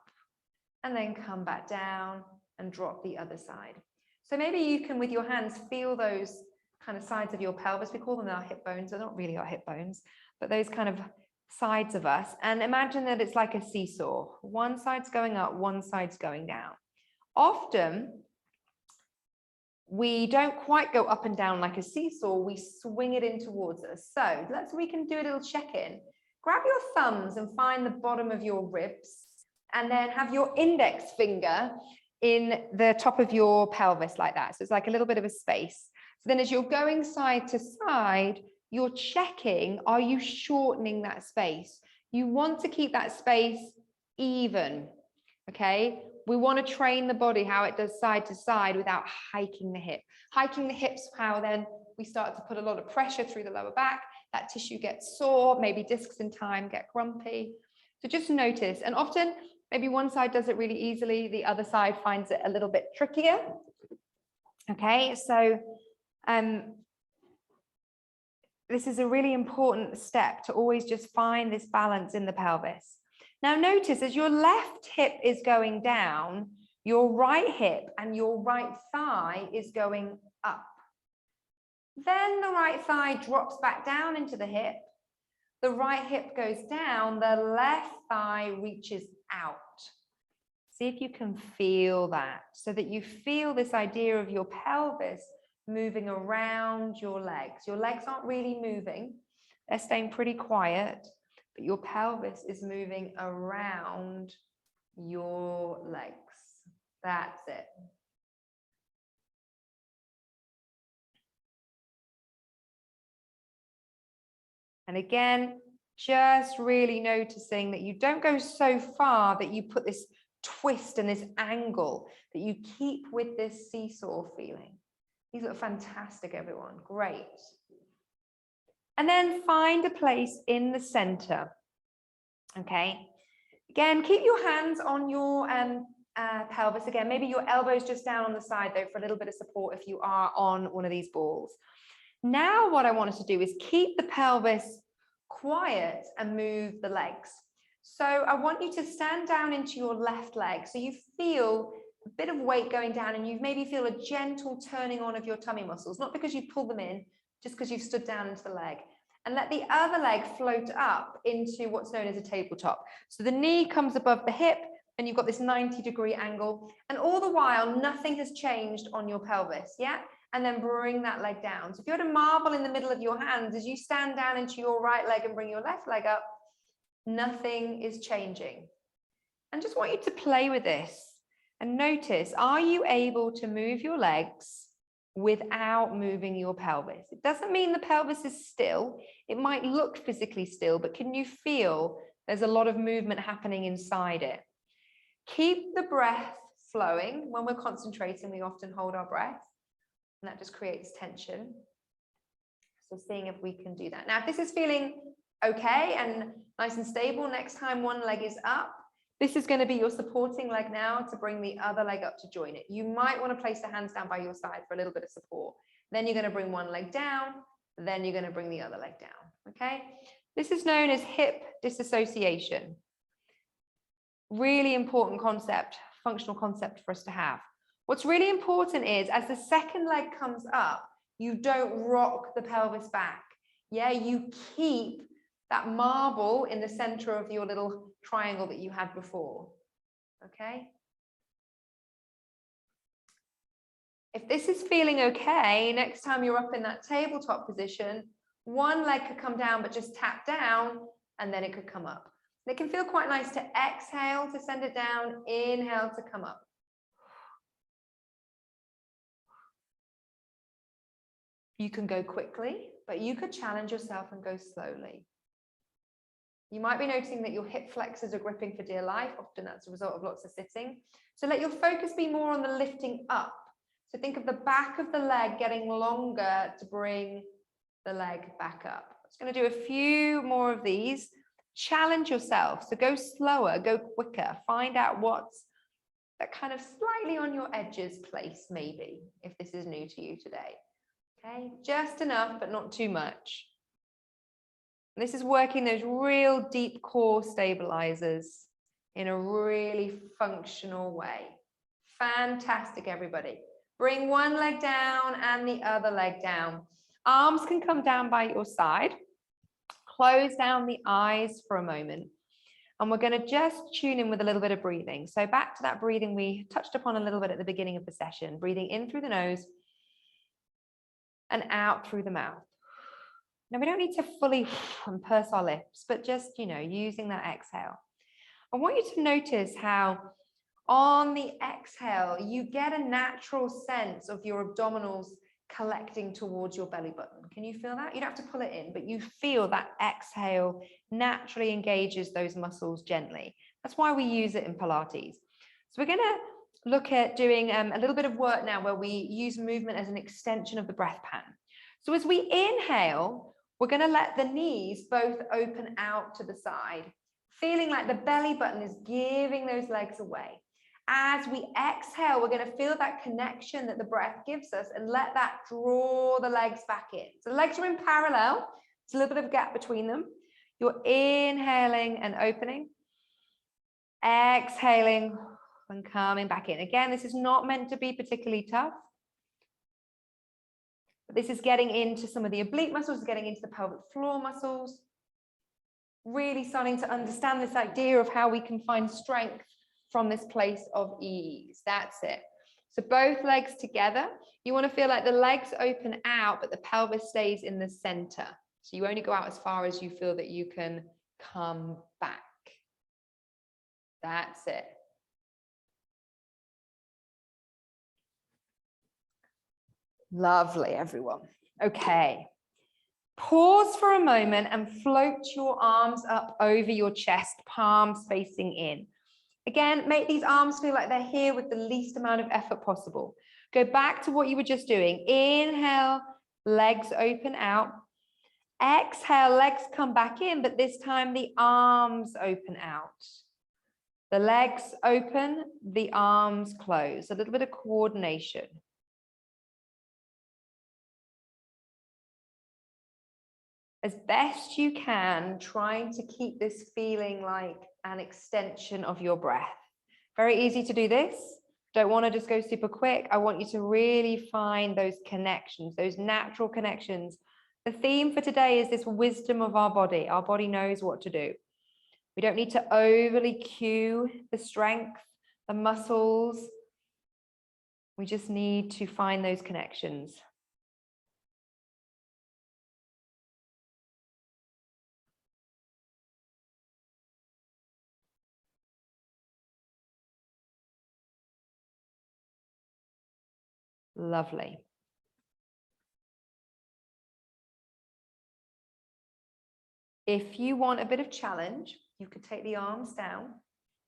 And then come back down and drop the other side. So maybe you can, with your hands, feel those kind of sides of your pelvis. We call them our hip bones. They're not really our hip bones, but those kind of sides of us. And imagine that it's like a seesaw. One side's going up, one side's going down. Often, we don't quite go up and down like a seesaw. We swing it in towards us. So we can do a little check-in. Grab your thumbs and find the bottom of your ribs. And then have your index finger in the top of your pelvis like that. So it's like a little bit of a space. So then as you're going side to side, you're checking, are you shortening that space? You want to keep that space even, okay? We want to train the body how it does side to side without hiking the hip. Hiking the hips, how then we start to put a lot of pressure through the lower back. That tissue gets sore, maybe discs in time get grumpy. So just notice, and often, maybe one side does it really easily, the other side finds it a little bit trickier. Okay, so this is a really important step to always just find this balance in the pelvis. Now notice as your left hip is going down, your right hip and your right thigh is going up. Then the right thigh drops back down into the hip. The right hip goes down, the left thigh reaches out. See if you can feel that, so that you feel this idea of your pelvis moving around your legs. Your legs aren't really moving, they're staying pretty quiet, but your pelvis is moving around your legs. That's it. And again, just really noticing that you don't go so far that you put this twist and this angle, that you keep with this seesaw feeling. These look fantastic, everyone. Great. And then find a place in the center. Okay. Again, keep your hands on your pelvis. Again, maybe your elbows just down on the side though for a little bit of support if you are on one of these balls. Now what I want us to do is keep the pelvis quiet and move the legs. So I want you to stand down into your left leg. So you feel a bit of weight going down and you maybe feel a gentle turning on of your tummy muscles, not because you pull them in, just because you've stood down into the leg. And let the other leg float up into what's known as a tabletop. So the knee comes above the hip and you've got this 90-degree angle. And all the while, nothing has changed on your pelvis, yeah? And then bring that leg down. So if you had a marble in the middle of your hands, as you stand down into your right leg and bring your left leg up, nothing is changing. And just want you to play with this and notice, are you able to move your legs without moving your pelvis? It doesn't mean the pelvis is still. It might look physically still, but can you feel there's a lot of movement happening inside it? Keep the breath flowing. When we're concentrating, we often hold our breath, and that just creates tension. So seeing if we can do that. Now, if this is feeling okay and nice and stable, next time one leg is up, this is going to be your supporting leg now to bring the other leg up to join it. You might want to place the hands down by your side for a little bit of support. Then you're going to bring one leg down, then you're going to bring the other leg down, okay? This is known as hip disassociation. Really important concept, functional concept for us to have. What's really important is as the second leg comes up, you don't rock the pelvis back. Yeah, you keep that marble in the center of your little triangle that you had before. Okay. If this is feeling okay, next time you're up in that tabletop position, one leg could come down, but just tap down, and then it could come up. And it can feel quite nice to exhale to send it down, inhale to come up. You can go quickly, but you could challenge yourself and go slowly. You might be noticing that your hip flexors are gripping for dear life. Often that's a result of lots of sitting. So let your focus be more on the lifting up. So think of the back of the leg getting longer to bring the leg back up. I'm just going to do a few more of these. Challenge yourself. So go slower, go quicker. Find out what's that kind of slightly on your edges place, maybe, if this is new to you today. Okay, just enough, but not too much. This is working those real deep core stabilizers in a really functional way. Fantastic, everybody. Bring one leg down and the other leg down. Arms can come down by your side. Close down the eyes for a moment. And we're going to just tune in with a little bit of breathing. So back to that breathing we touched upon a little bit at the beginning of the session. Breathing in through the nose and out through the mouth. Now, we don't need to fully purse our lips, but just, using that exhale. I want you to notice how on the exhale, you get a natural sense of your abdominals collecting towards your belly button. Can you feel that? You don't have to pull it in, but you feel that exhale naturally engages those muscles gently. That's why we use it in Pilates. So we're going to look at doing a little bit of work now where we use movement as an extension of the breath pattern. So as we inhale, we're going to let the knees both open out to the side, feeling like the belly button is giving those legs away. As we exhale, we're going to feel that connection that the breath gives us and let that draw the legs back in. So the legs are in parallel. There's a little bit of a gap between them. You're inhaling and opening, exhaling and coming back in. Again, this is not meant to be particularly tough. But this is getting into some of the oblique muscles, getting into the pelvic floor muscles, really starting to understand this idea of how we can find strength from this place of ease. That's it. So both legs together. You want to feel like the legs open out, but the pelvis stays in the center. So you only go out as far as you feel that you can come back. That's it. Lovely, everyone. Okay. Pause for a moment and float your arms up over your chest, palms facing in. Again, make these arms feel like they're here with the least amount of effort possible. Go back to what you were just doing. Inhale, legs open out. Exhale, legs come back in, but this time the arms open out. The legs open, the arms close. A little bit of coordination. As best you can, trying to keep this feeling like an extension of your breath. Very easy to do this. Don't want to just go super quick. I want you to really find those connections, those natural connections. The theme for today is this wisdom of our body. Our body knows what to do. We don't need to overly cue the strength, the muscles. We just need to find those connections. Lovely. If you want a bit of challenge, you could take the arms down.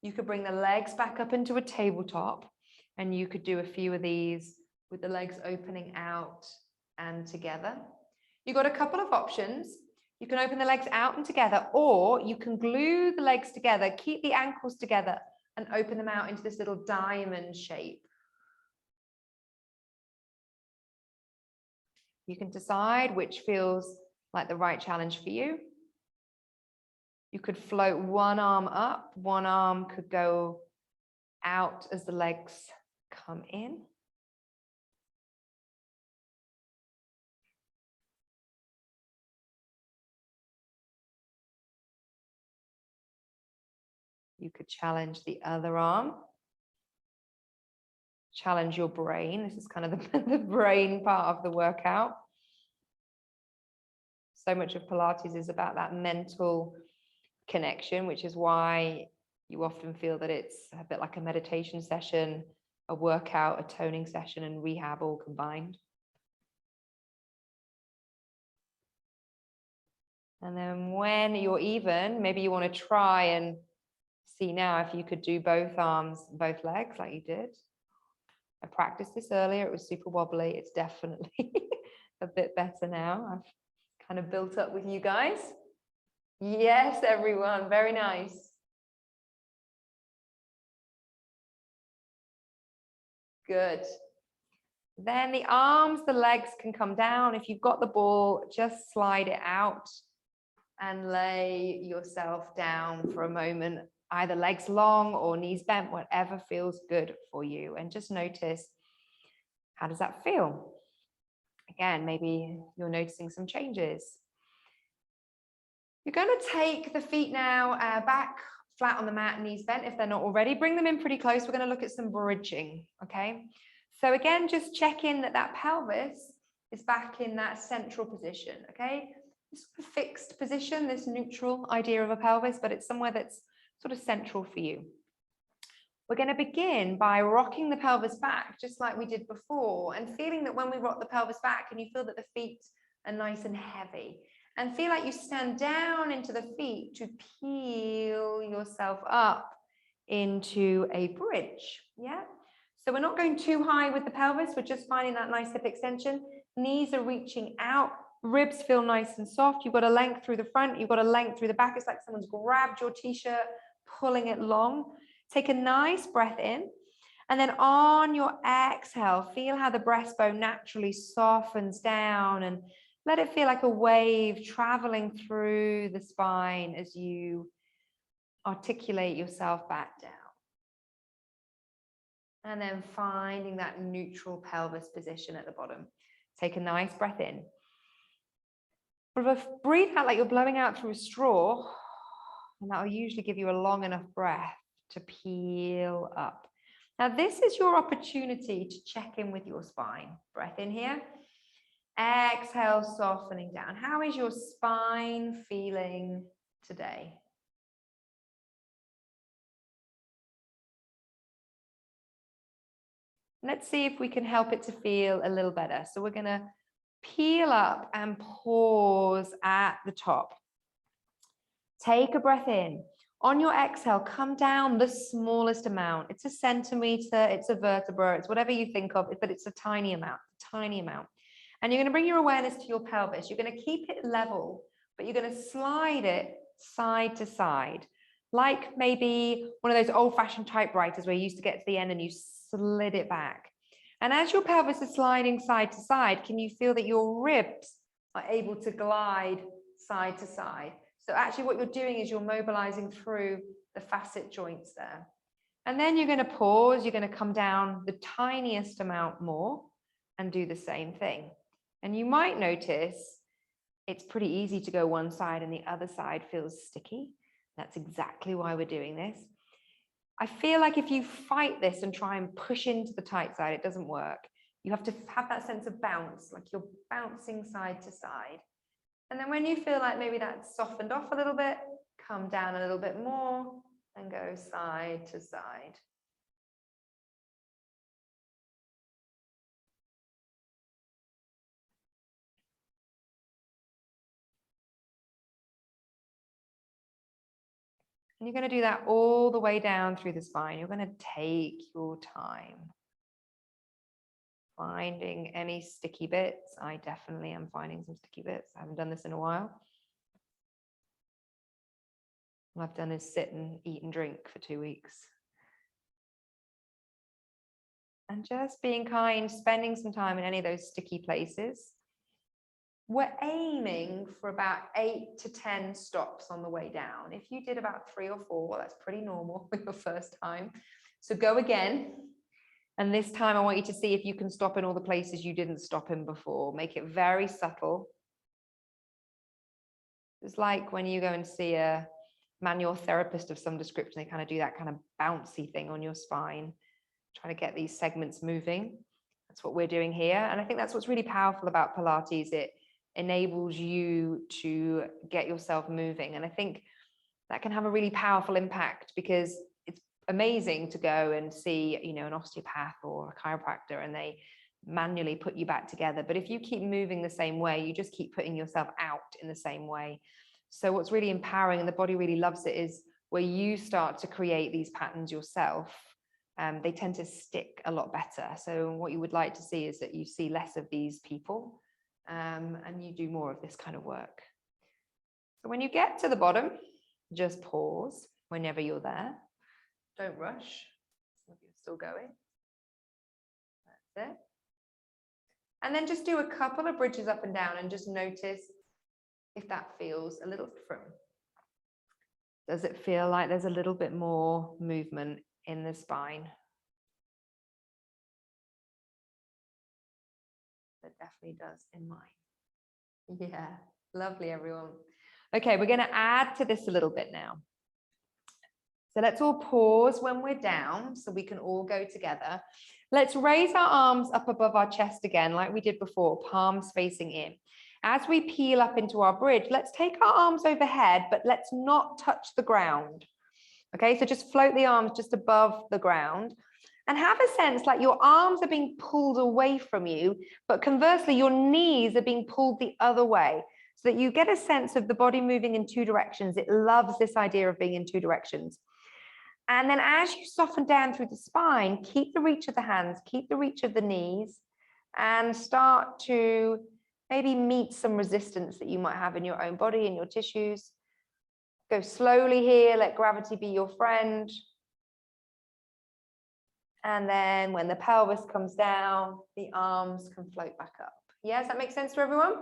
You could bring the legs back up into a tabletop, and you could do a few of these with the legs opening out and together. You've got a couple of options. You can open the legs out and together, or you can glue the legs together, keep the ankles together, and open them out into this little diamond shape. You can decide which feels like the right challenge for you. You could float one arm up, one arm could go out as the legs come in. You could challenge the other arm. Challenge your brain. This is kind of the brain part of the workout. So much of Pilates is about that mental connection, which is why you often feel that it's a bit like a meditation session, a workout, a toning session, and rehab all combined. And then when you're even, maybe you want to try and see now if you could do both arms, both legs like you did. I practiced this earlier. It was super wobbly. It's definitely a bit better now. I've kind of built up with you guys. Yes, everyone. Very nice. Good. Then the arms, the legs can come down. If you've got the ball, just slide it out and lay yourself down for a moment, either legs long or knees bent, whatever feels good for you. And just notice, how does that feel? Again, maybe you're noticing some changes. You're going to take the feet now back flat on the mat, knees bent if they're not already. Bring them in pretty close. We're going to look at some bridging, okay? So again, just check in that that pelvis is back in that central position, okay? This sort of fixed position, this neutral idea of a pelvis, but it's somewhere that's sort of central for you. We're going to begin by rocking the pelvis back, just like we did before, and feeling that when we rock the pelvis back, and you feel that the feet are nice and heavy, and feel like you stand down into the feet to peel yourself up into a bridge, yeah? So we're not going too high with the pelvis, we're just finding that nice hip extension. Knees are reaching out, ribs feel nice and soft. You've got a length through the front, you've got a length through the back. It's like someone's grabbed your t-shirt, pulling it long. Take a nice breath in, and then on your exhale, feel how the breastbone naturally softens down, and let it feel like a wave traveling through the spine as you articulate yourself back down. And then finding that neutral pelvis position at the bottom. Take a nice breath in. Breathe out like you're blowing out through a straw, and that will usually give you a long enough breath to peel up. Now, this is your opportunity to check in with your spine. Breath in here. Exhale, softening down. How is your spine feeling today? Let's see if we can help it to feel a little better. So we're going to peel up and pause at the top. Take a breath in. On your exhale, come down the smallest amount. It's a centimeter, it's a vertebra, it's whatever you think of, but it's a tiny amount, tiny amount. And you're going to bring your awareness to your pelvis. You're going to keep it level, but you're going to slide it side to side, like maybe one of those old-fashioned typewriters where you used to get to the end and you slid it back. And as your pelvis is sliding side to side, can you feel that your ribs are able to glide side to side? So actually what you're doing is you're mobilizing through the facet joints there. And then you're going to pause, you're going to come down the tiniest amount more and do the same thing. And you might notice it's pretty easy to go one side and the other side feels sticky. That's exactly why we're doing this. I feel like if you fight this and try and push into the tight side, it doesn't work. You have to have that sense of bounce, like you're bouncing side to side. And then when you feel like maybe that's softened off a little bit, come down a little bit more and go side to side. And you're going to do that all the way down through the spine. You're going to take your time. Finding any sticky bits. I definitely am finding some sticky bits. I haven't done this in a while. All I've done is sit and eat and drink for 2 weeks. And just being kind, spending some time in any of those sticky places. We're aiming for about 8 to 10 stops on the way down. If you did about 3 or 4, well, that's pretty normal for your first time. So go again. And this time I want you to see if you can stop in all the places you didn't stop in before. Make it very subtle. It's like when you go and see a manual therapist of some description, they kind of do that kind of bouncy thing on your spine, trying to get these segments moving. That's what we're doing here. And I think that's what's really powerful about Pilates. It enables you to get yourself moving. And I think that can have a really powerful impact, because it's amazing to go and see, you know, an osteopath or a chiropractor and they manually put you back together. But if you keep moving the same way, you just keep putting yourself out in the same way. So what's really empowering, and the body really loves it, is where you start to create these patterns yourself. They tend to stick a lot better. So what you would like to see is that you see less of these people, and you do more of this kind of work. So when you get to the bottom, just pause whenever you're there. Don't rush. You're still going. That's it. And then just do a couple of bridges up and down and just notice if that feels a little different. Does it feel like there's a little bit more movement in the spine? It definitely does in mine. Yeah, lovely, everyone. Okay, we're going to add to this a little bit now. So let's all pause when we're down so we can all go together. Let's raise our arms up above our chest again, like we did before, palms facing in. As we peel up into our bridge, let's take our arms overhead, but let's not touch the ground. Okay, so just float the arms just above the ground and have a sense like your arms are being pulled away from you, but conversely, your knees are being pulled the other way so that you get a sense of the body moving in two directions. It loves this idea of being in two directions. And then as you soften down through the spine, keep the reach of the hands, keep the reach of the knees, and start to maybe meet some resistance that you might have in your own body, in your tissues. Go slowly here, let gravity be your friend. And then when the pelvis comes down, the arms can float back up. Yes, that makes sense to everyone?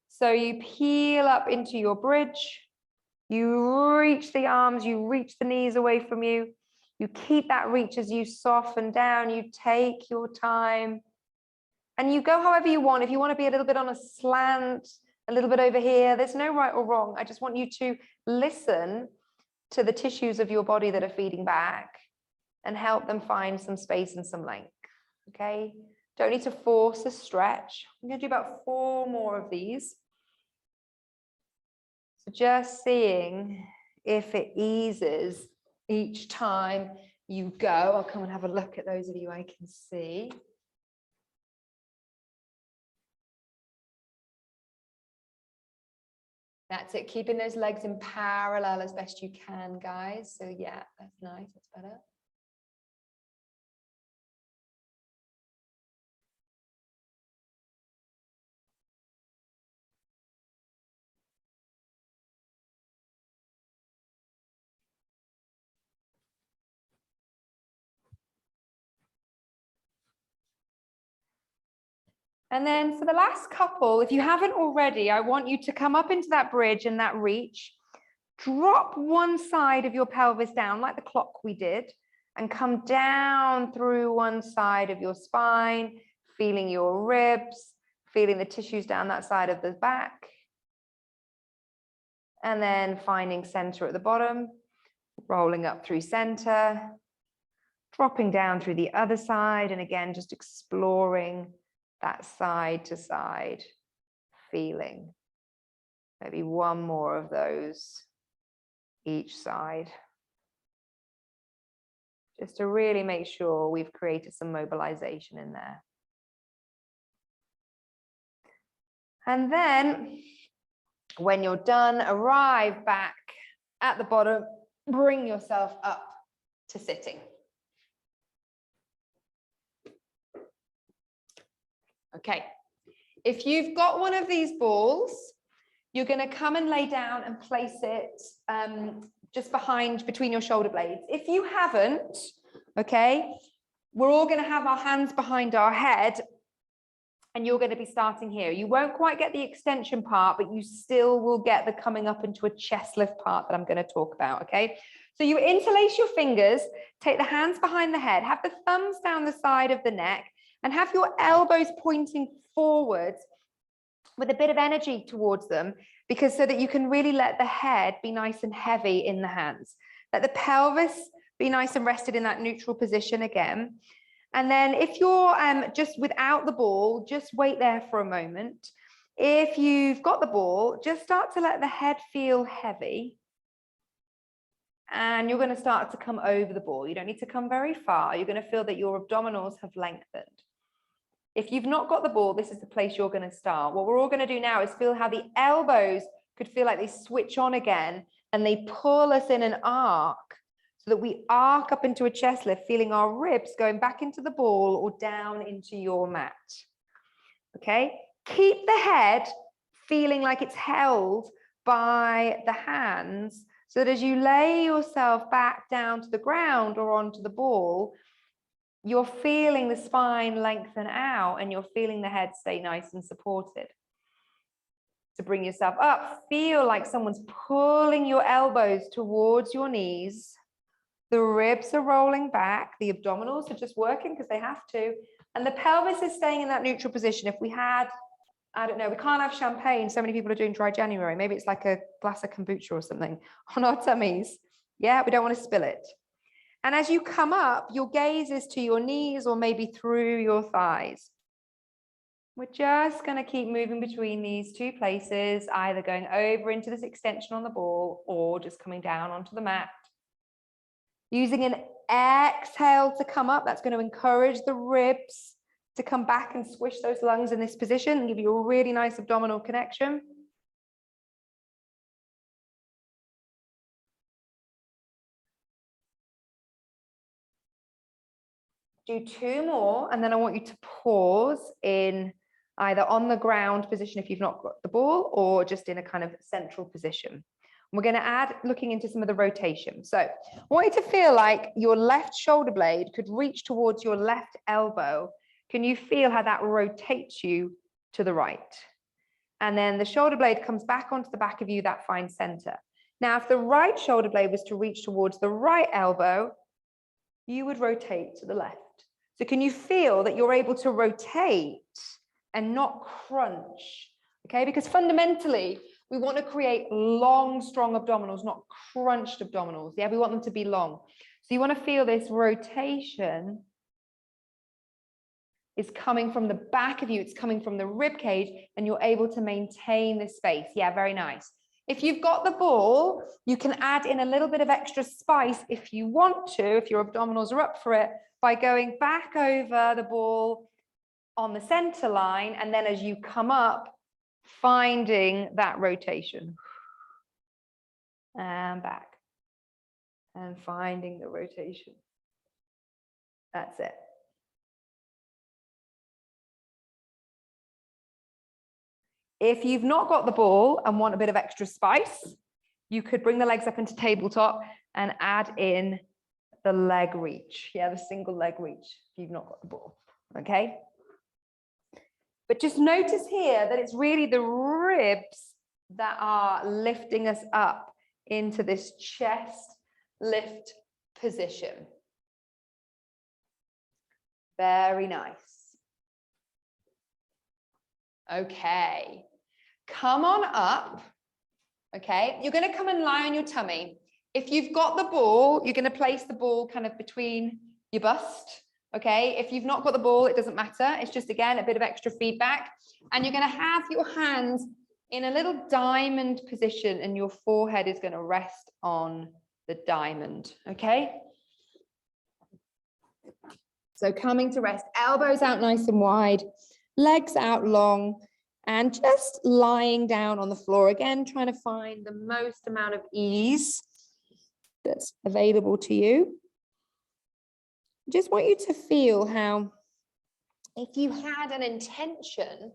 So you peel up into your bridge. You reach the arms, you reach the knees away from you. You keep that reach as you soften down. You take your time. And you go however you want. If you want to be a little bit on a slant, a little bit over here, there's no right or wrong. I just want you to listen to the tissues of your body that are feeding back and help them find some space and some length. Okay? Don't need to force a stretch. I'm going to do about 4 more of these. So just seeing if it eases each time you go. I'll come and have a look at those of you I can see. That's it, keeping those legs in parallel as best you can, guys. So yeah, that's nice, that's better. And then for the last couple, if you haven't already, I want you to come up into that bridge and that reach. Drop one side of your pelvis down like the clock we did and come down through one side of your spine, feeling your ribs, feeling the tissues down that side of the back. And then finding center at the bottom, rolling up through center, dropping down through the other side. And again, just exploring that side to side feeling. Maybe one more of those each side. Just to really make sure we've created some mobilization in there. And then when you're done, arrive back at the bottom, bring yourself up to sitting. Okay, if you've got one of these balls, you're going to come and lay down and place it just between your shoulder blades. If you haven't, okay, we're all going to have our hands behind our head and you're going to be starting here. You won't quite get the extension part, but you still will get the coming up into a chest lift part that I'm going to talk about, okay? So you interlace your fingers, take the hands behind the head, have the thumbs down the side of the neck, and have your elbows pointing forwards with a bit of energy towards them, because so that you can really let the head be nice and heavy in the hands. Let the pelvis be nice and rested in that neutral position again. And then if you're just without the ball, just wait there for a moment. If you've got the ball, just start to let the head feel heavy. And you're going to start to come over the ball. You don't need to come very far. You're going to feel that your abdominals have lengthened. If you've not got the ball, this is the place you're going to start. What we're all going to do now is feel how the elbows could feel like they switch on again and they pull us in an arc so that we arc up into a chest lift, feeling our ribs going back into the ball or down into your mat. Okay, keep the head feeling like it's held by the hands so that as you lay yourself back down to the ground or onto the ball, you're feeling the spine lengthen out and you're feeling the head stay nice and supported. to bring yourself up. Feel like someone's pulling your elbows towards your knees. The ribs are rolling back. The abdominals are just working because they have to. And the pelvis is staying in that neutral position. If we had, I don't know, we can't have champagne. So many people are doing dry January. Maybe it's like a glass of kombucha or something on our tummies. Yeah, we don't want to spill it. And as you come up, your gaze is to your knees or maybe through your thighs. We're just going to keep moving between these two places, either going over into this extension on the ball or just coming down onto the mat. Using an exhale to come up, that's going to encourage the ribs to come back and squish those lungs in this position and give you a really nice abdominal connection. Do 2 more, and then I want you to pause in either on the ground position if you've not got the ball, or just in a kind of central position. We're going to add, looking into some of the rotation. So I want you to feel like your left shoulder blade could reach towards your left elbow. Can you feel how that rotates you to the right? And then the shoulder blade comes back onto the back of you, that finds center. Now, if the right shoulder blade was to reach towards the right elbow, you would rotate to the left. So can you feel that you're able to rotate and not crunch? Okay, because fundamentally, we want to create long, strong abdominals, not crunched abdominals. Yeah, we want them to be long. So you want to feel this rotation is coming from the back of you, it's coming from the rib cage, and you're able to maintain this space. Yeah, very nice. If you've got the ball, you can add in a little bit of extra spice if you want to, if your abdominals are up for it, by going back over the ball on the center line, and then as you come up, finding that rotation. And back. And finding the rotation. That's it. If you've not got the ball and want a bit of extra spice, you could bring the legs up into tabletop and add in the leg reach. Yeah, the single leg reach if you've not got the ball. Okay. But just notice here that it's really the ribs that are lifting us up into this chest lift position. Very nice. Okay, come on up. Okay, you're going to come and lie on your tummy. If you've got the ball, you're going to place the ball kind of between your bust. Okay, if you've not got the ball, it doesn't matter. It's just, again, a bit of extra feedback. And you're going to have your hands in a little diamond position, and your forehead is going to rest on the diamond. Okay. So coming to rest, elbows out nice and wide, legs out long, and just lying down on the floor again, trying to find the most amount of ease that's available to you. Just want you to feel how, if you had an intention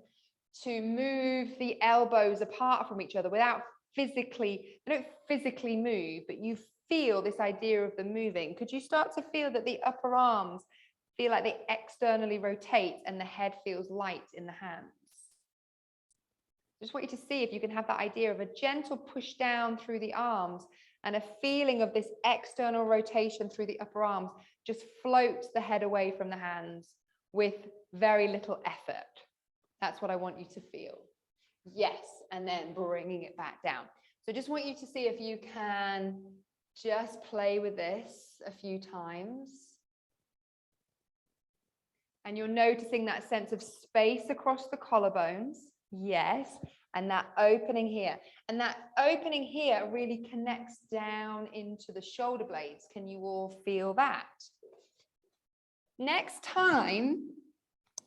to move the elbows apart from each other without physically, they don't physically move, but you feel this idea of them moving, could you start to feel that the upper arms feel like they externally rotate and the head feels light in the hands? Just want you to see if you can have that idea of a gentle push down through the arms and a feeling of this external rotation through the upper arms just floats the head away from the hands with very little effort. That's what I want you to feel. Yes, and then bringing it back down. So just want you to see if you can just play with this a few times. And you're noticing that sense of space across the collarbones. Yes. And that opening here. And that opening here really connects down into the shoulder blades. Can you all feel that? Next time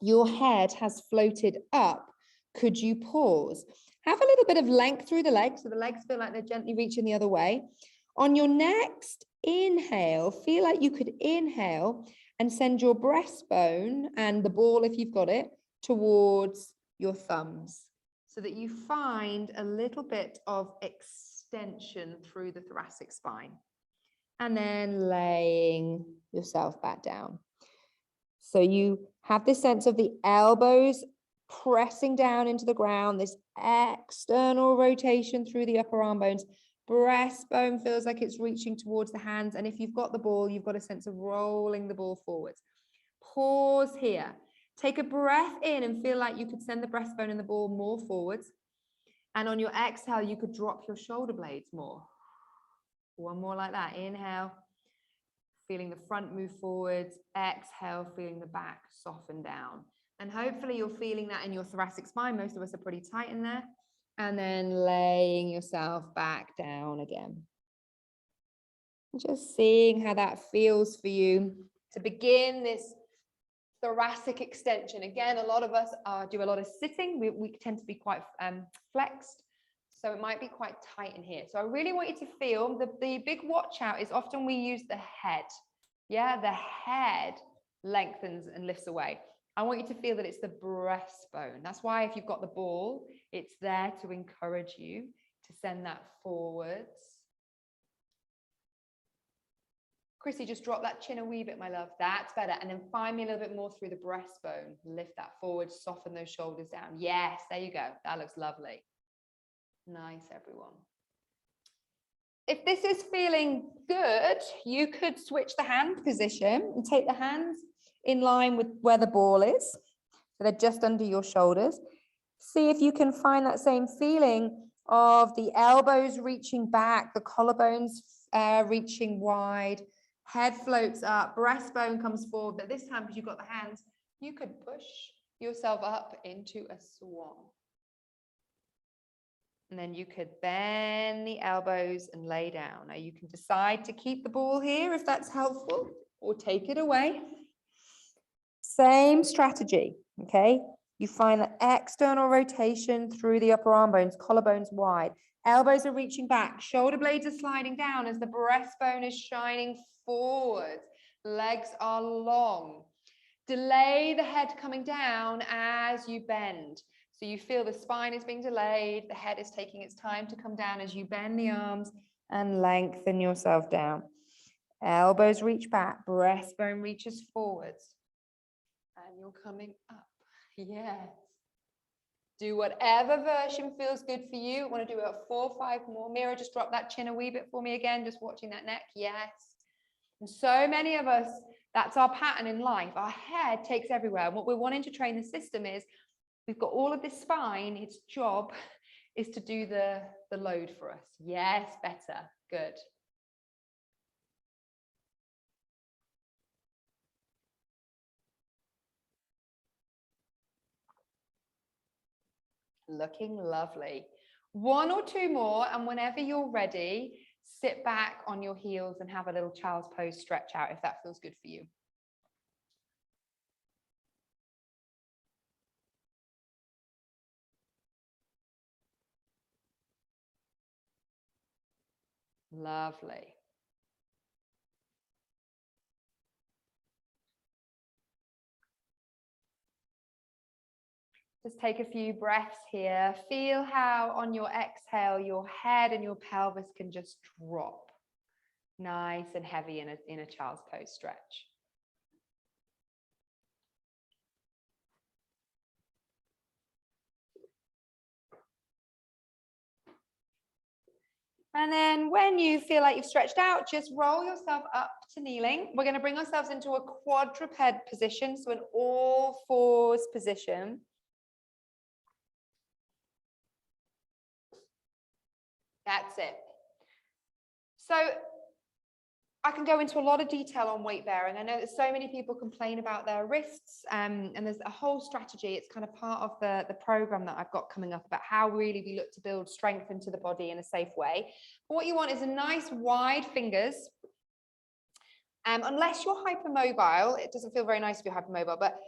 your head has floated up, could you pause? Have a little bit of length through the legs, so the legs feel like they're gently reaching the other way. On your next inhale, feel like you could inhale and send your breastbone and the ball, if you've got it, towards your thumbs, so that you find a little bit of extension through the thoracic spine. And then laying yourself back down. So you have this sense of the elbows pressing down into the ground, this external rotation through the upper arm bones. Breastbone feels like it's reaching towards the hands. And if you've got the ball, you've got a sense of rolling the ball forwards. Pause here. Take a breath in and feel like you could send the breastbone and the ball more forwards. And on your exhale, you could drop your shoulder blades more. One more like that. Inhale, feeling the front move forwards. Exhale, feeling the back soften down. And hopefully you're feeling that in your thoracic spine. Most of us are pretty tight in there. And then laying yourself back down again. Just seeing how that feels for you to begin this thoracic extension. Again, a lot of us do a lot of sitting. We tend to be quite flexed. So it might be quite tight in here. So I really want you to feel the big watch out is often we use the head. Yeah, the head lengthens and lifts away. I want you to feel that it's the breastbone. That's why if you've got the ball, it's there to encourage you to send that forwards. Chrissy, just drop that chin a wee bit, my love. That's better. And then find me a little bit more through the breastbone. Lift that forward, soften those shoulders down. Yes, there you go. That looks lovely. Nice, everyone. If this is feeling good, you could switch the hand position and take the hands in line with where the ball is. So they're just under your shoulders. See if you can find that same feeling of the elbows reaching back, the collarbones reaching wide, head floats up, breastbone comes forward. But this time, because you've got the hands, you could push yourself up into a swan. And then you could bend the elbows and lay down. Now you can decide to keep the ball here if that's helpful, or take it away. Same strategy, okay? You find that external rotation through the upper arm bones, collarbones wide. Elbows are reaching back. Shoulder blades are sliding down as the breastbone is shining forward. Legs are long. Delay the head coming down as you bend. So you feel the spine is being delayed. The head is taking its time to come down as you bend the arms and lengthen yourself down. Elbows reach back. Breastbone reaches forwards. And you're coming up. Yes. Do whatever version feels good for you. I want to do about 4 or 5 more. Mira, just drop that chin a wee bit for me again, just watching that neck. Yes. And so many of us, that's our pattern in life. Our head takes everywhere. And what we're wanting to train the system is we've got all of this spine. Its job is to do the load for us. Yes, better. Good. Looking lovely. 1 or 2 more, and whenever you're ready, sit back on your heels and have a little child's pose stretch out if that feels good for you. Lovely. Just take a few breaths here. Feel how on your exhale, your head and your pelvis can just drop. Nice and heavy in a child's pose stretch. And then when you feel like you've stretched out, just roll yourself up to kneeling. We're going to bring ourselves into a quadruped position, so an all fours position. That's it. So I can go into a lot of detail on weight bearing. I know that so many people complain about their wrists, and there's a whole strategy. It's kind of part of the program that I've got coming up about how really we look to build strength into the body in a safe way. But what you want is a nice wide fingers. Unless you're hypermobile, it doesn't feel very nice if you're hypermobile, but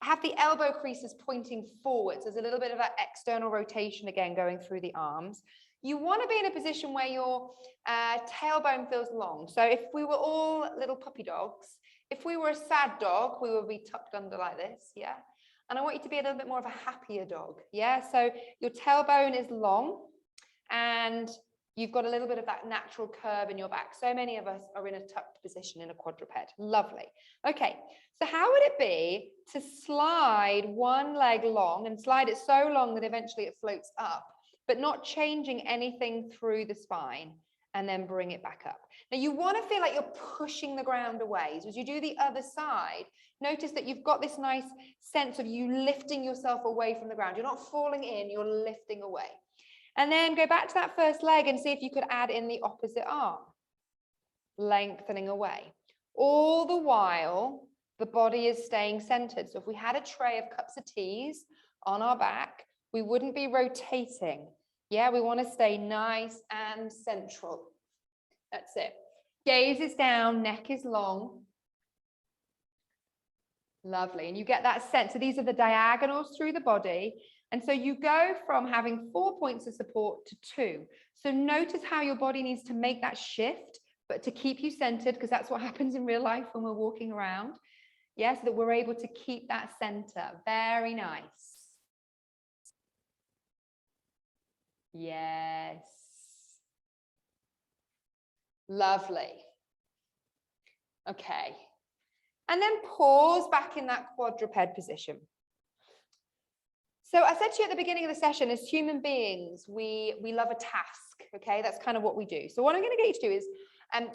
have the elbow creases pointing forwards. There's a little bit of that external rotation again going through the arms. You want to be in a position where your tailbone feels long. So if we were all little puppy dogs, if we were a sad dog, we would be tucked under like this, yeah? And I want you to be a little bit more of a happier dog, yeah? So your tailbone is long and you've got a little bit of that natural curve in your back. So many of us are in a tucked position in a quadruped. Lovely. Okay, so how would it be to slide one leg long and slide it so long that eventually it floats up, but not changing anything through the spine, and then bring it back up? Now you want to feel like you're pushing the ground away. So as you do the other side, notice that you've got this nice sense of you lifting yourself away from the ground. You're not falling in, you're lifting away. And then go back to that first leg and see if you could add in the opposite arm, lengthening away. All the while, the body is staying centered. So if we had a tray of cups of teas on our back, we wouldn't be rotating. Yeah, we want to stay nice and central. That's it. Gaze is down, neck is long. Lovely. And you get that sense. So these are the diagonals through the body. And so you go from having 4 points of support to 2. So notice how your body needs to make that shift, but to keep you centered, because that's what happens in real life when we're walking around. Yes, so that we're able to keep that center. Very nice. Yes. Lovely. Okay. And then pause back in that quadruped position. So I said to you at the beginning of the session, as human beings, we love a task, okay? That's kind of what we do. So what I'm going to get you to do is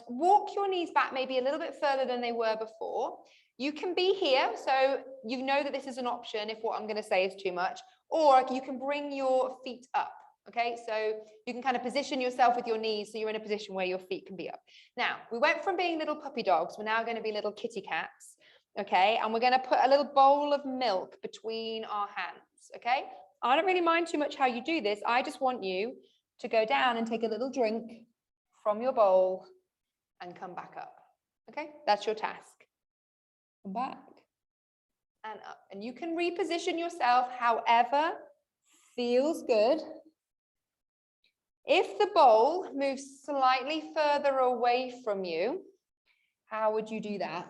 walk your knees back maybe a little bit further than they were before. You can be here, so you know that this is an option if what I'm going to say is too much, or you can bring your feet up, okay? So you can kind of position yourself with your knees so you're in a position where your feet can be up. Now, we went from being little puppy dogs, we're now going to be little kitty cats, okay? And we're going to put a little bowl of milk between our hands. Okay, I don't really mind too much how you do this. I just want you to go down and take a little drink from your bowl and come back up. Okay, that's your task. Come back and up. And you can reposition yourself however feels good. If the bowl moves slightly further away from you, how would you do that?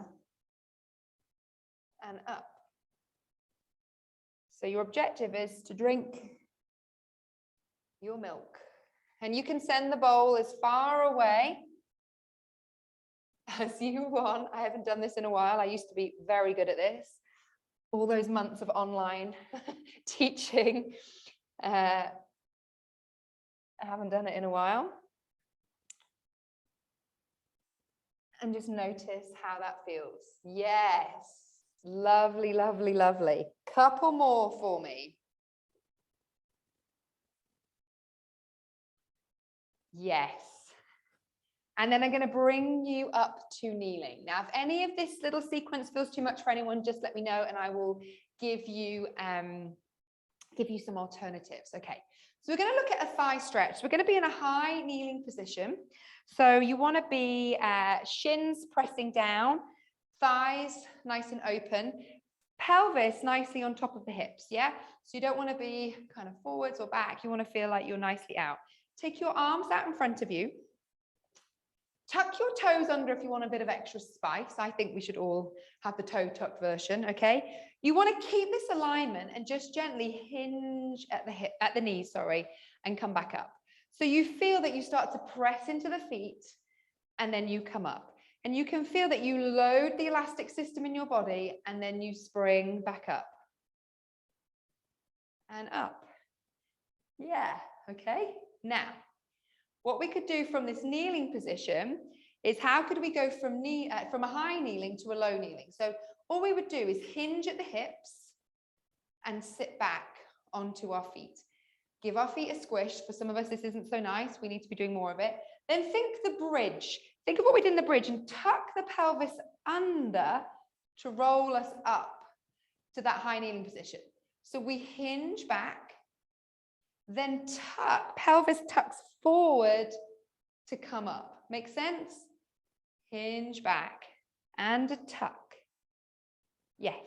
And up. So your objective is to drink your milk. And you can send the bowl as far away as you want. I haven't done this in a while. I used to be very good at this. All those months of online teaching. I haven't done it in a while. And just notice how that feels. Yes. Lovely, lovely, lovely. Couple more for me. Yes. And then I'm going to bring you up to kneeling. Now, if any of this little sequence feels too much for anyone, just let me know and I will give you some alternatives. Okay. So we're going to look at a thigh stretch. We're going to be in a high kneeling position. So you want to be shins pressing down, thighs nice and open, pelvis nicely on top of the hips, yeah? So you don't want to be kind of forwards or back. You want to feel like you're nicely out. Take your arms out in front of you. Tuck your toes under if you want a bit of extra spice. I think we should all have the toe tuck version, okay? You want to keep this alignment and just gently hinge at the knees, and come back up. So you feel that you start to press into the feet and then you come up. And you can feel that you load the elastic system in your body and then you spring back up. And up. Yeah, okay. Now, what we could do from this kneeling position is how could we go from a high kneeling to a low kneeling? So all we would do is hinge at the hips and sit back onto our feet. Give our feet a squish. For some of us, this isn't so nice. We need to be doing more of it. Then think the bridge. Think of what we did in the bridge and tuck the pelvis under to roll us up to that high kneeling position. So we hinge back, then tuck, pelvis tucks forward to come up. Make sense? Hinge back and a tuck. Yes.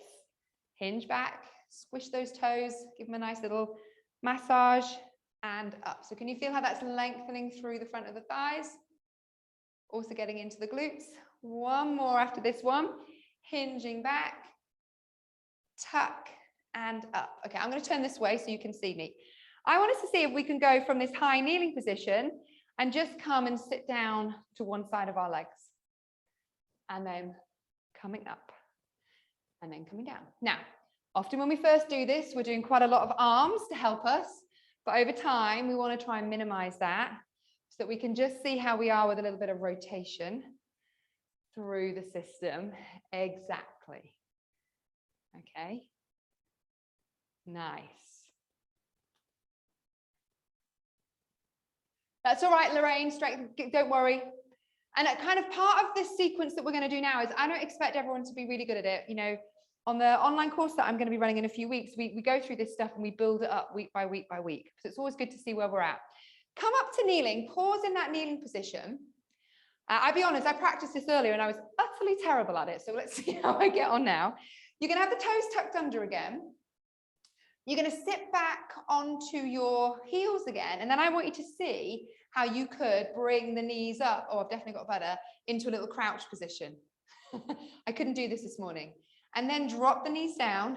Hinge back, squish those toes, give them a nice little massage and up. So can you feel how that's lengthening through the front of the thighs? Also getting into the glutes. One more after this one. Hinging back, tuck and up. Okay, I'm going to turn this way so you can see me. I want us to see if we can go from this high kneeling position and just come and sit down to one side of our legs. And then coming up and then coming down. Now, often when we first do this, we're doing quite a lot of arms to help us, but over time, we want to try and minimize that so that we can just see how we are with a little bit of rotation through the system. Exactly. Okay. Nice. That's all right, Lorraine, don't worry. And a kind of part of this sequence that we're going to do now is I don't expect everyone to be really good at it. You know, on the online course that I'm going to be running in a few weeks, we go through this stuff and we build it up week by week by week. So it's always good to see where we're at. Come up to kneeling, pause in that kneeling position. I'll be honest, I practiced this earlier and I was utterly terrible at it. So let's see how I get on now. You're going to have the toes tucked under again. You're going to sit back onto your heels again. And then I want you to see how you could bring the knees up. Oh, I've definitely got better, into a little crouch position. I couldn't do this morning. And then drop the knees down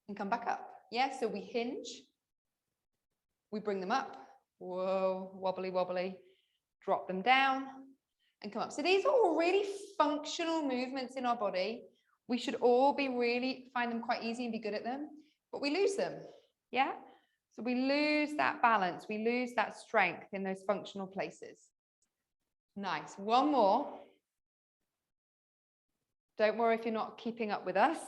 and come back up. Yeah, so we hinge. We bring them up. Whoa, wobbly, wobbly. Drop them down and come up. So these are all really functional movements in our body. We should all find them quite easy and be good at them, but we lose them. Yeah. So we lose that balance. We lose that strength in those functional places. Nice. One more. Don't worry if you're not keeping up with us.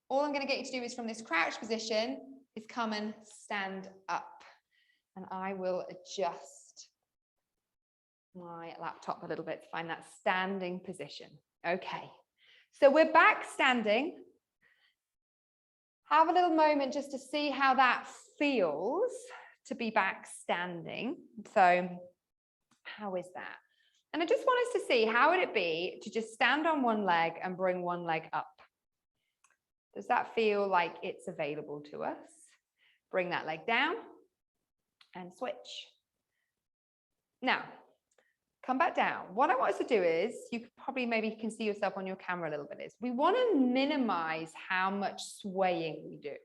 All I'm going to get you to do is from this crouch position is come and stand up. And I will adjust my laptop a little bit to find that standing position. Okay. So we're back standing. Have a little moment just to see how that feels to be back standing. So how is that? And I just want us to see, how would it be to just stand on one leg and bring one leg up? Does that feel like it's available to us? Bring that leg down and switch. Now, come back down. What I want us to do is, you probably maybe can see yourself on your camera a little bit, is we want to minimize how much swaying we do.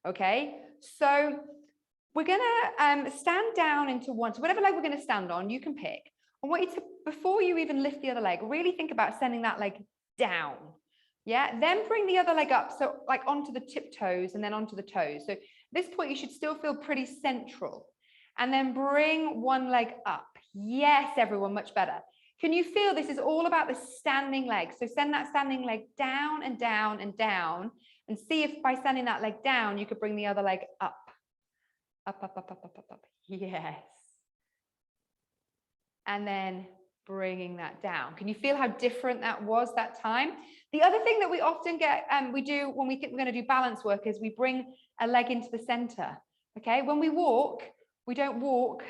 Okay, so we're going to stand down into one. So whatever leg we're going to stand on, you can pick. I want you to, before you even lift the other leg, really think about sending that leg down. Yeah, then bring the other leg up, so like onto the tiptoes and then onto the toes. So at this point, you should still feel pretty central. And then bring one leg up. Yes, everyone, much better. Can you feel this is all about the standing leg? So send that standing leg down and down and down, and see if by sending that leg down, you could bring the other leg up. Up, up, up, up, up, up, up. Yes. And then bringing that down. Can you feel how different that was that time? The other thing that we often get, we do when we think we're going to do balance work, is we bring a leg into the center. Okay, when we walk, we don't walk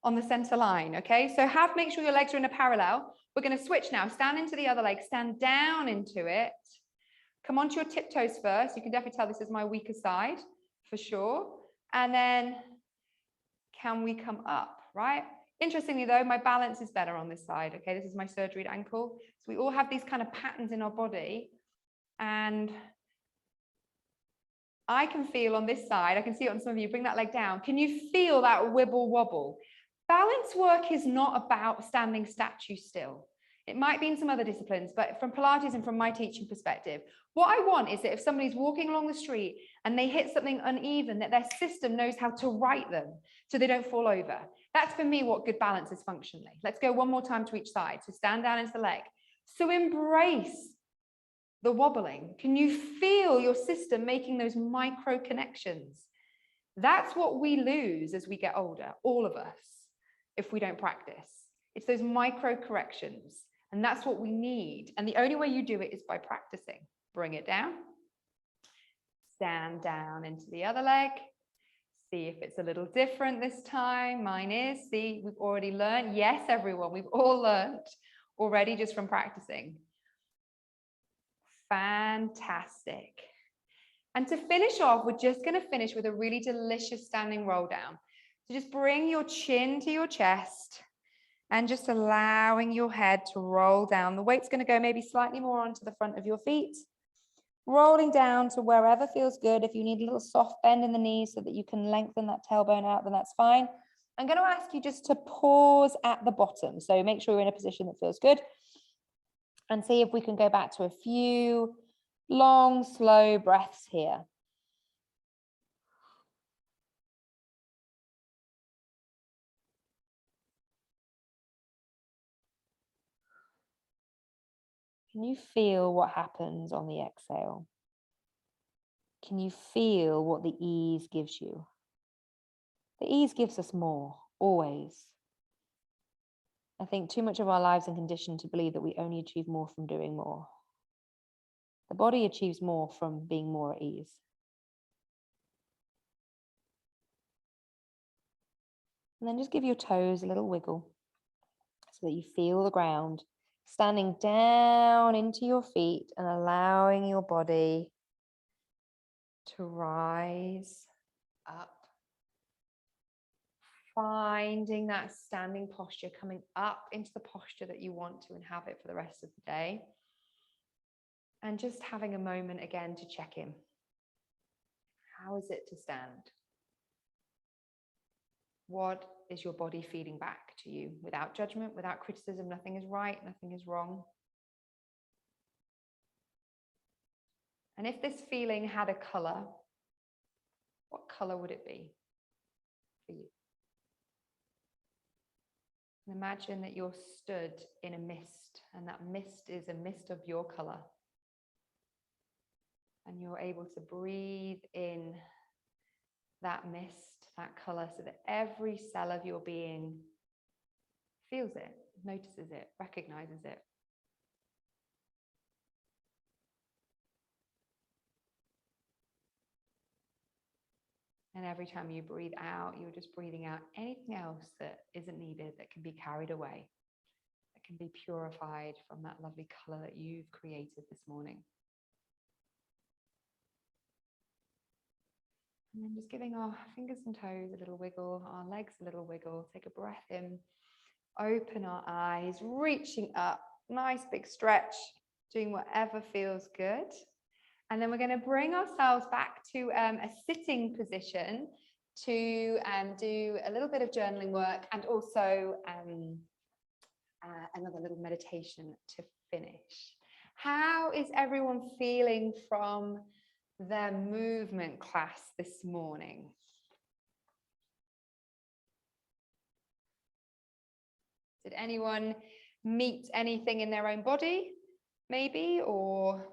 on the center line. Okay, so make sure your legs are in a parallel. We're going to switch now. Stand into the other leg, stand down into it. Come onto your tiptoes first. You can definitely tell this is my weaker side for sure. And then can we come up, right? Interestingly though, my balance is better on this side. Okay, this is my surgery ankle. So we all have these kind of patterns in our body, and I can feel on this side, I can see it on some of you, bring that leg down. Can you feel that wibble wobble? Balance work is not about standing statue still. It might be in some other disciplines, but from Pilates and from my teaching perspective, what I want is that if somebody's walking along the street and they hit something uneven, that their system knows how to right them so they don't fall over. That's for me what good balance is functionally. Let's go one more time to each side. So stand down into the leg. So embrace the wobbling. Can you feel your system making those micro connections? That's what we lose as we get older, all of us, if we don't practice. It's those micro corrections, and that's what we need. And the only way you do it is by practicing. Bring it down, stand down into the other leg. See if it's a little different this time. Mine is. See, we've already learned. Yes, everyone, we've all learned already just from practicing. Fantastic. And to finish off, we're just going to finish with a really delicious standing roll down. So just bring your chin to your chest and just allowing your head to roll down. The weight's going to go maybe slightly more onto the front of your feet. Rolling down to wherever feels good. If you need a little soft bend in the knees so that you can lengthen that tailbone out, then that's fine. I'm going to ask you just to pause at the bottom. So make sure you're in a position that feels good and see if we can go back to a few long, slow breaths here. Can you feel what happens on the exhale? Can you feel what the ease gives you? The ease gives us more, always. I think too much of our lives are conditioned to believe that we only achieve more from doing more. The body achieves more from being more at ease. And then just give your toes a little wiggle so that you feel the ground, standing down into your feet and allowing your body to rise up. Finding that standing posture, coming up into the posture that you want to inhabit for the rest of the day. And just having a moment again to check in. How is it to stand? What is your body feeding back to you? Without judgment, without criticism, nothing is right, nothing is wrong. And if this feeling had a color, what color would it be for you? Imagine that you're stood in a mist, and that mist is a mist of your color. And you're able to breathe in that mist, that color, so that every cell of your being feels it, notices it, recognizes it. And every time you breathe out, you're just breathing out anything else that isn't needed, that can be carried away, that can be purified from that lovely color that you've created this morning. And then just giving our fingers and toes a little wiggle, our legs a little wiggle. Take a breath in, open our eyes, reaching up, nice big stretch, doing whatever feels good. And then we're going to bring ourselves back to a sitting position to do a little bit of journaling work and also another little meditation to finish. How is everyone feeling from their movement class this morning? Did anyone meet anything in their own body, maybe, or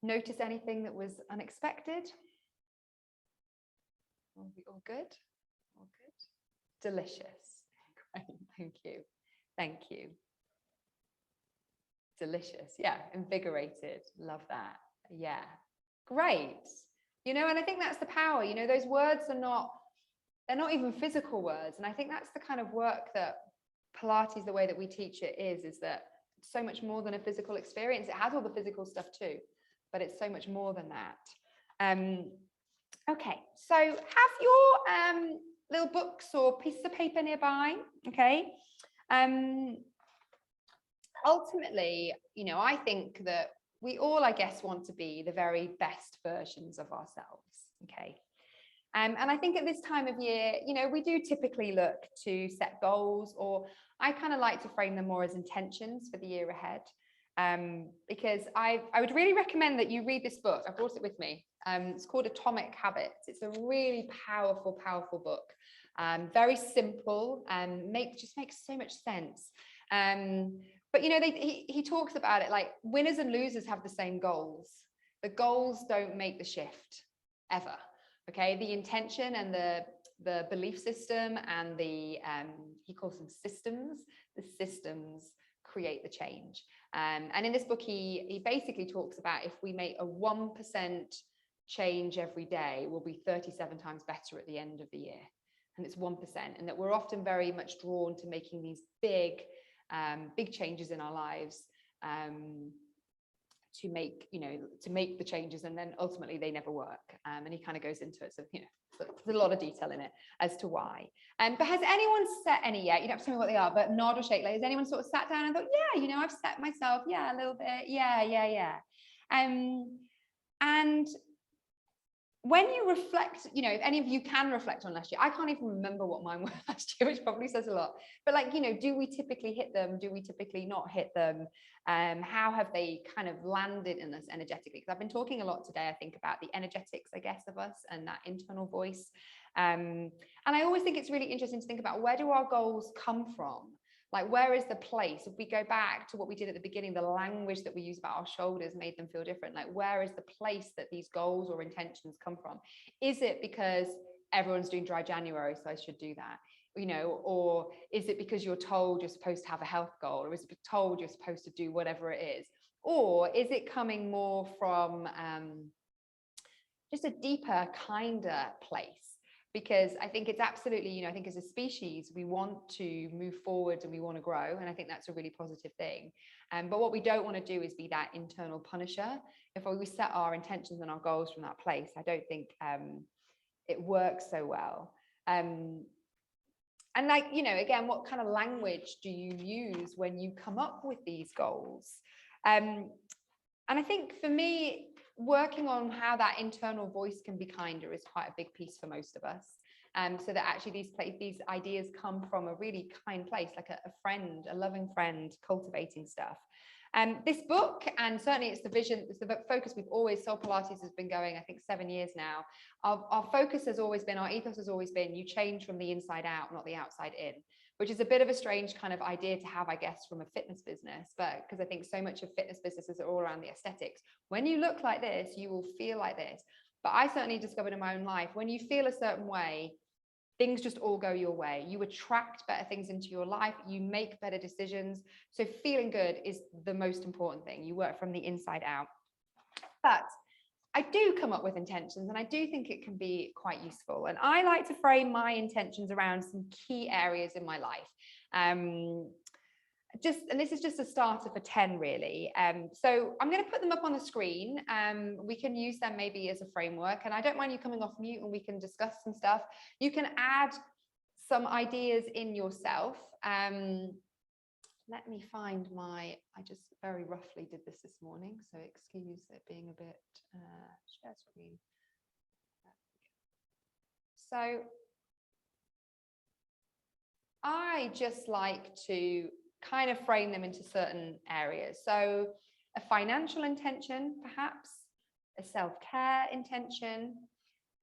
notice anything that was unexpected? All good? All good? Delicious. Great, thank you. Thank you. Delicious. Yeah, invigorated. Love that. Yeah. Great. You know, and I think that's the power. You know, those words are not, they're not even physical words. And I think that's the kind of work that Pilates, the way that we teach it is that it's so much more than a physical experience. It has all the physical stuff too, but it's so much more than that. Okay, so have your little books or pieces of paper nearby. Okay. Ultimately, you know, I think that we all, I guess, want to be the very best versions of ourselves. Okay. And I think at this time of year, you know, we do typically look to set goals, or I kind of like to frame them more as intentions for the year ahead. Because I would really recommend that you read this book. I brought it with me. It's called Atomic Habits. It's a really powerful, powerful book. Very simple and just makes so much sense. But you know, he talks about it like winners and losers have the same goals. The goals don't make the shift ever. Okay, the intention and the belief system and the he calls them systems. The systems create the change. And in this book, he basically talks about if we make a 1% change every day, we'll be 37 times better at the end of the year. And it's 1%, and that we're often very much drawn to making these big changes in our lives to make the changes, and then ultimately they never work. And he kind of goes into it. So, you know, there's a lot of detail in it as to why. But has anyone set any yet? You don't have to tell me what they are, but nod or shake. Like, has anyone sort of sat down and thought, yeah, you know, I've set myself, yeah, a little bit, yeah. And when you reflect, you know, if any of you can reflect on last year, I can't even remember what mine were last year, which probably says a lot. But like, you know, do we typically hit them? Do we typically not hit them? How have they kind of landed in us energetically? Because I've been talking a lot today, I think, about the energetics, I guess, of us and that internal voice. And I always think it's really interesting to think about, where do our goals come from? Like, where is the place? If we go back to what we did at the beginning, the language that we use about our shoulders made them feel different. Like, where is the place that these goals or intentions come from? Is it because everyone's doing dry January, so I should do that? You know, or is it because you're told you're supposed to have a health goal, or is it told you're supposed to do whatever it is? Or is it coming more from just a deeper, kinder place? Because I think it's absolutely, you know, I think as a species, we want to move forward and we want to grow. And I think that's a really positive thing. But what we don't want to do is be that internal punisher. If we set our intentions and our goals from that place, I don't think it works so well. And like, you know, again, what kind of language do you use when you come up with these goals? And I think for me, working on how that internal voice can be kinder is quite a big piece for most of us. So that actually these ideas come from a really kind place, like a friend, a loving friend, cultivating stuff. This book, and certainly it's the vision, it's the focus we've always, Soul Pilates has been going, I think 7 years now. Our focus has always been, our ethos has always been, you change from the inside out, not the outside in, which is a bit of a strange kind of idea to have, I guess, from a fitness business, but because I think so much of fitness businesses are all around the aesthetics. When you look like this, you will feel like this. But I certainly discovered in my own life, when you feel a certain way, things just all go your way. You attract better things into your life. You make better decisions. So feeling good is the most important thing. You work from the inside out. But I do come up with intentions, and I do think it can be quite useful. And I like to frame my intentions around some key areas in my life. And this is just a starter for 10 really. So I'm going to put them up on the screen. We can use them maybe as a framework, and I don't mind you coming off mute and we can discuss some stuff. You can add some ideas in yourself. Let me find I just very roughly did this morning, so excuse it being a bit, share screen. So I just like to kind of frame them into certain areas. So a financial intention, perhaps, a self-care intention,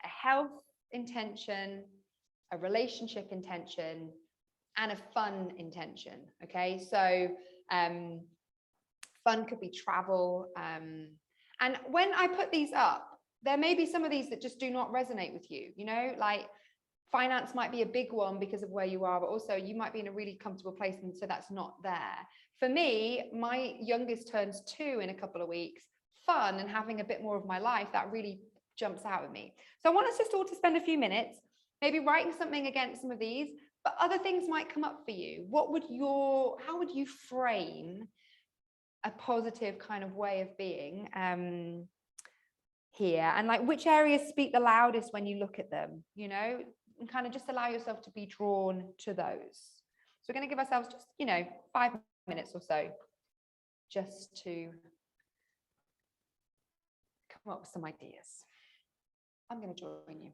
a health intention, a relationship intention, and a fun intention. Okay, so fun could be travel. And when I put these up, there may be some of these that just do not resonate with you, you know, like finance might be a big one because of where you are, but also you might be in a really comfortable place, and so that's not there. For me, my youngest turns 2 in a couple of weeks. Fun and having a bit more of my life, that really jumps out at me. So I want us just all to spend a few minutes, maybe writing something against some of these, but other things might come up for you. How would you frame a positive kind of way of being here? And like, which areas speak the loudest when you look at them, you know, and kind of just allow yourself to be drawn to those. So we're going to give ourselves just, you know, 5 minutes or so just to come up with some ideas. I'm going to join you.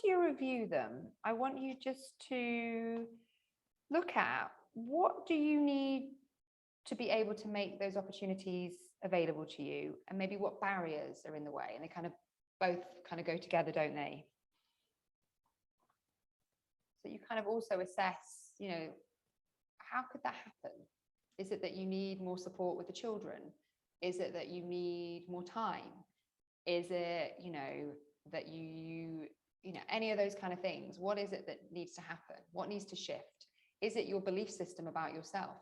you review them, I want you just to look at what do you need to be able to make those opportunities available to you, and maybe what barriers are in the way. And they kind of both kind of go together, don't they? So you kind of also assess, you know, how could that happen? Is it that you need more support with the children? Is it that you need more time? Is it, you know, that you know, any of those kind of things? What is it that needs to happen? What needs to shift? Is it your belief system about yourself?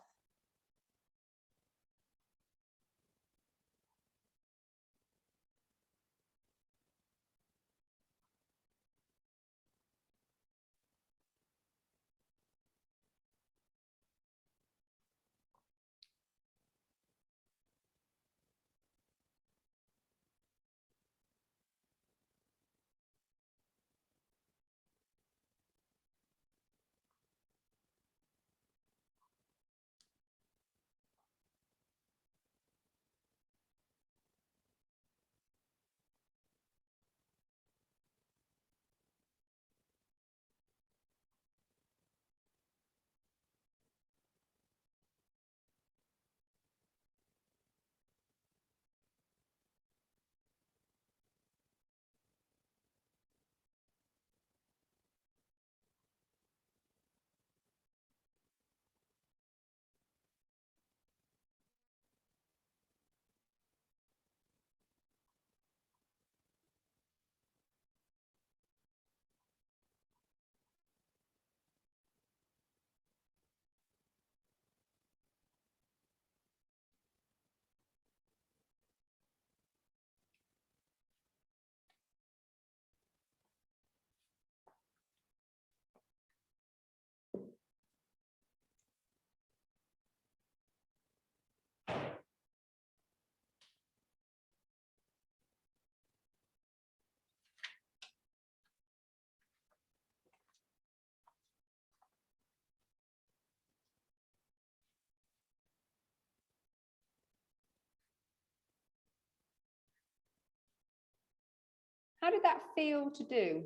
How did that feel to do?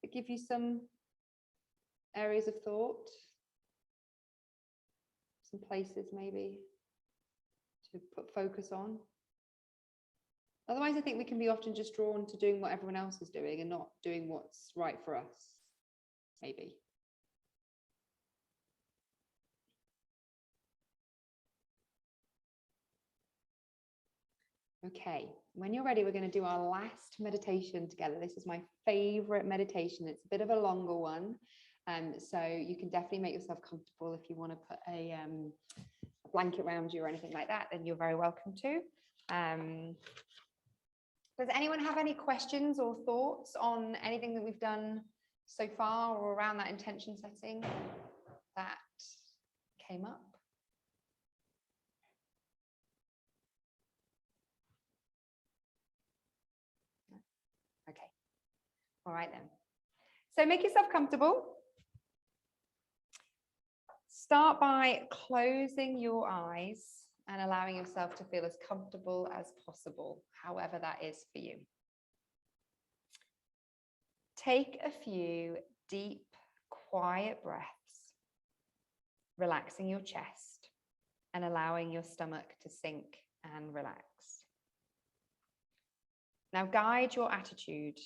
Did it give you some areas of thought? Some places maybe to put focus on? Otherwise, I think we can be often just drawn to doing what everyone else is doing and not doing what's right for us, maybe. Okay, when you're ready, we're going to do our last meditation together. This is my favorite meditation. It's a bit of a longer one. So you can definitely make yourself comfortable. If you want to put a blanket around you or anything like that, then you're very welcome to. Does anyone have any questions or thoughts on anything that we've done so far or around that intention setting that came up? Okay. All right then. So make yourself comfortable. Start by closing your eyes and allowing yourself to feel as comfortable as possible, however that is for you. Take a few deep, quiet breaths, relaxing your chest and allowing your stomach to sink and relax. Now guide your attitude.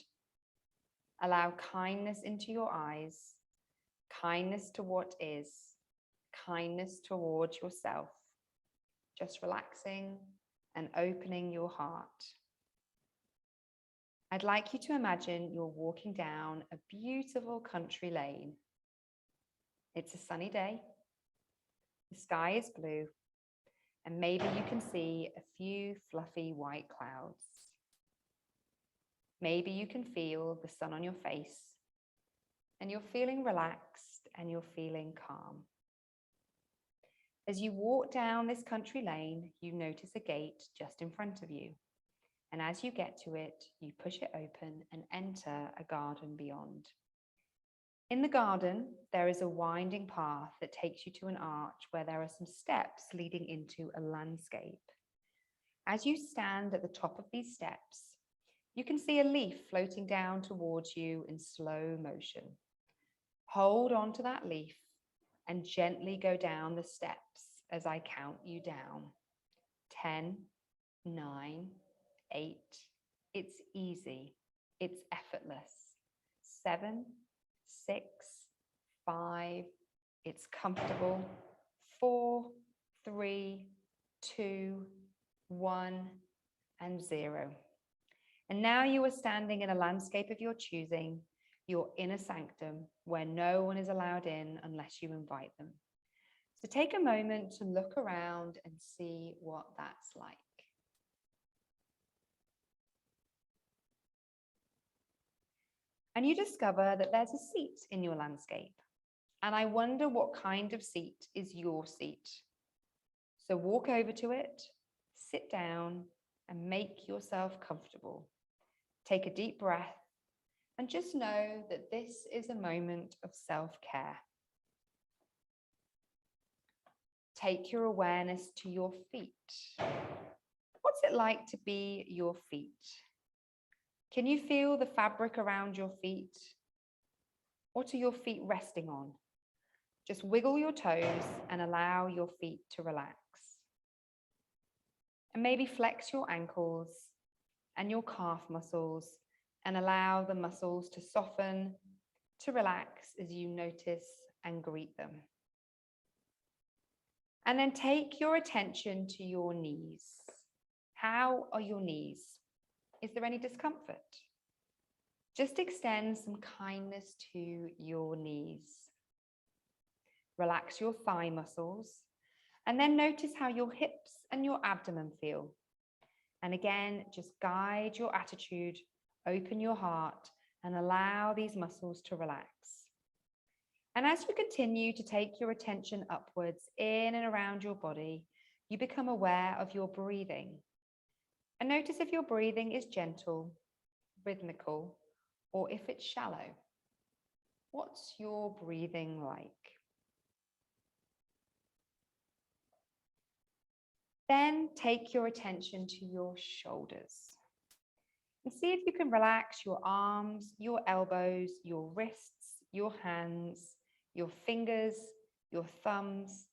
Allow kindness into your eyes, kindness to what is, kindness towards yourself. Just relaxing and opening your heart. I'd like you to imagine you're walking down a beautiful country lane. It's a sunny day. The sky is blue, and maybe you can see a few fluffy white clouds. Maybe you can feel the sun on your face, and you're feeling relaxed and you're feeling calm. As you walk down this country lane, you notice a gate just in front of you. And as you get to it, you push it open and enter a garden beyond. In the garden, there is a winding path that takes you to an arch where there are some steps leading into a landscape. As you stand at the top of these steps, You can see a leaf floating down towards you in slow motion. Hold on to that leaf and gently go down the steps as I count you down. 10, 9, 8. It's easy. It's effortless. 7, 6, 5. It's comfortable. 4, 3, 2, 1, and 0. And now you are standing in a landscape of your choosing, your inner sanctum, where no one is allowed in unless you invite them. So take a moment to look around and see what that's like. And you discover that there's a seat in your landscape. And I wonder what kind of seat is your seat. So walk over to it, sit down, and make yourself comfortable. Take a deep breath and just know that this is a moment of self-care. Take your awareness to your feet. What's it like to be your feet? Can you feel the fabric around your feet? What are your feet resting on? Just wiggle your toes and allow your feet to relax. And maybe flex your ankles and your calf muscles and allow the muscles to soften, to relax as you notice and greet them. And then take your attention to your knees. How are your knees? Is there any discomfort? Just extend some kindness to your knees. Relax your thigh muscles, and then notice how your hips and your abdomen feel. And again, just guide your attitude, open your heart, and allow these muscles to relax. And as you continue to take your attention upwards in and around your body, you become aware of your breathing. And notice if your breathing is gentle, rhythmical, or if it's shallow. What's your breathing like? Then take your attention to your shoulders. And see if you can relax your arms, your elbows, your wrists, your hands, your fingers, your thumbs,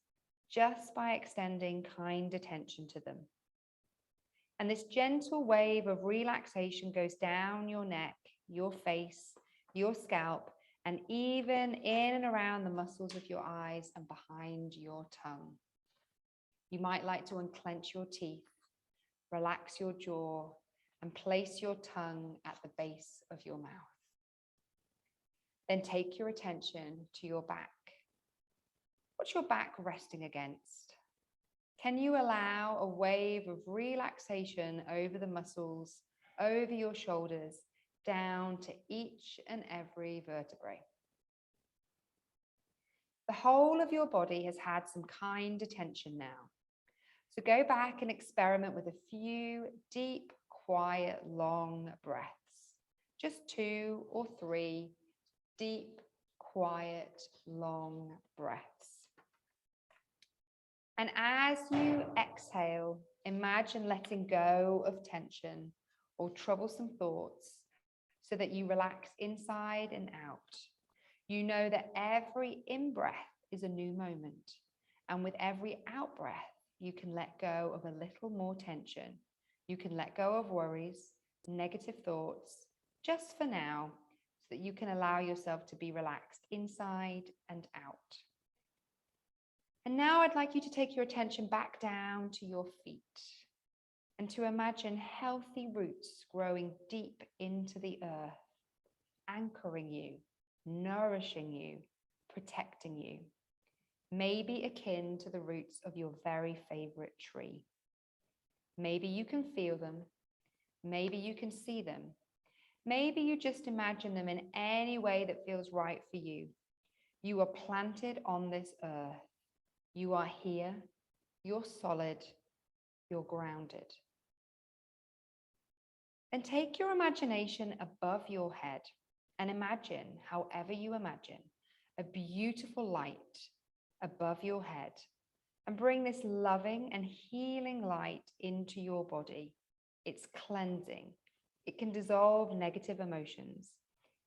just by extending kind attention to them. And this gentle wave of relaxation goes down your neck, your face, your scalp, and even in and around the muscles of your eyes and behind your tongue. You might like to unclench your teeth, relax your jaw, and place your tongue at the base of your mouth. Then take your attention to your back. What's your back resting against? Can you allow a wave of relaxation over the muscles, over your shoulders, down to each and every vertebrae? The whole of your body has had some kind attention now. So go back and experiment with a few deep, quiet, long breaths. Just 2 or 3 deep, quiet, long breaths. And as you exhale, imagine letting go of tension or troublesome thoughts so that you relax inside and out. You know that every in-breath is a new moment. And with every out-breath, you can let go of a little more tension. You can let go of worries, negative thoughts, just for now, so that you can allow yourself to be relaxed inside and out. And now I'd like you to take your attention back down to your feet and to imagine healthy roots growing deep into the earth, anchoring you, nourishing you, protecting you. Maybe akin to the roots of your very favorite tree. Maybe you can feel them. Maybe you can see them. Maybe you just imagine them in any way that feels right for you. You are planted on this earth. You are here. You're solid. You're grounded. Then take your imagination above your head and imagine, however you imagine, a beautiful light above your head, and bring this loving and healing light into your body. It's cleansing, It can dissolve negative emotions.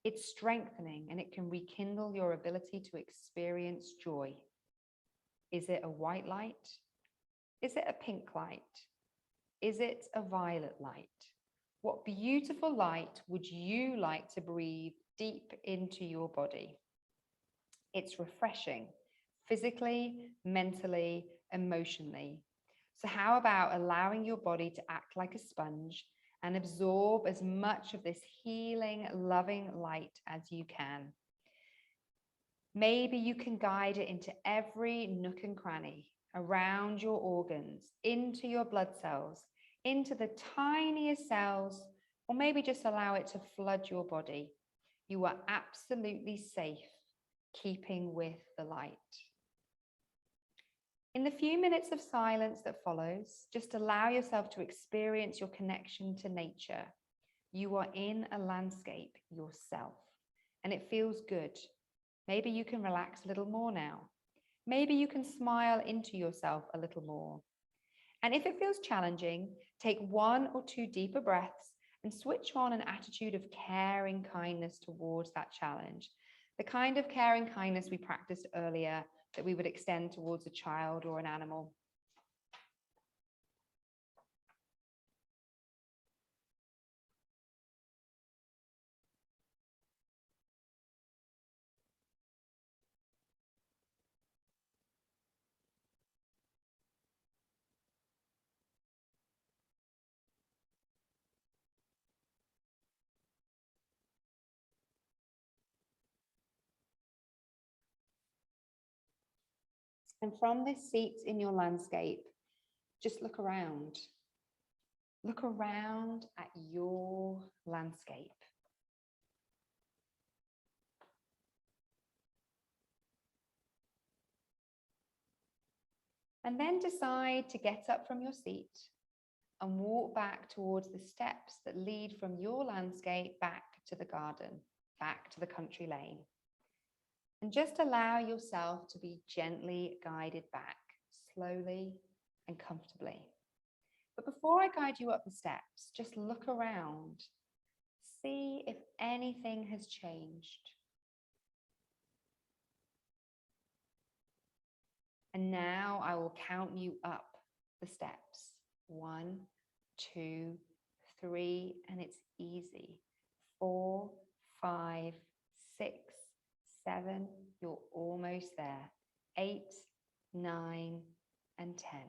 It's strengthening, and it can rekindle your ability to experience joy. Is it a white light? Is it a pink light? Is it a violet light? What beautiful light would you like to breathe deep into your body? It's refreshing, physically, mentally, emotionally. So how about allowing your body to act like a sponge and absorb as much of this healing, loving light as you can? Maybe you can guide it into every nook and cranny, around your organs, into your blood cells, into the tiniest cells, or maybe just allow it to flood your body. You are absolutely safe, keeping with the light. In the few minutes of silence that follows, just allow yourself to experience your connection to nature. You are in a landscape yourself, and it feels good. Maybe you can relax a little more now. Maybe you can smile into yourself a little more. And if it feels challenging, take 1 or 2 deeper breaths and switch on an attitude of caring kindness towards that challenge. The kind of caring kindness we practiced earlier that we would extend towards a child or an animal. And from this seat in your landscape, just look around. Look around at your landscape. And then decide to get up from your seat and walk back towards the steps that lead from your landscape back to the garden, back to the country lane. And just allow yourself to be gently guided back, slowly and comfortably. But before I guide you up the steps, just look around. See if anything has changed. And now I will count you up the steps. 1, 2, 3, and it's easy. 4, 5, 6, 7, you're almost there. 8, 9, and 10.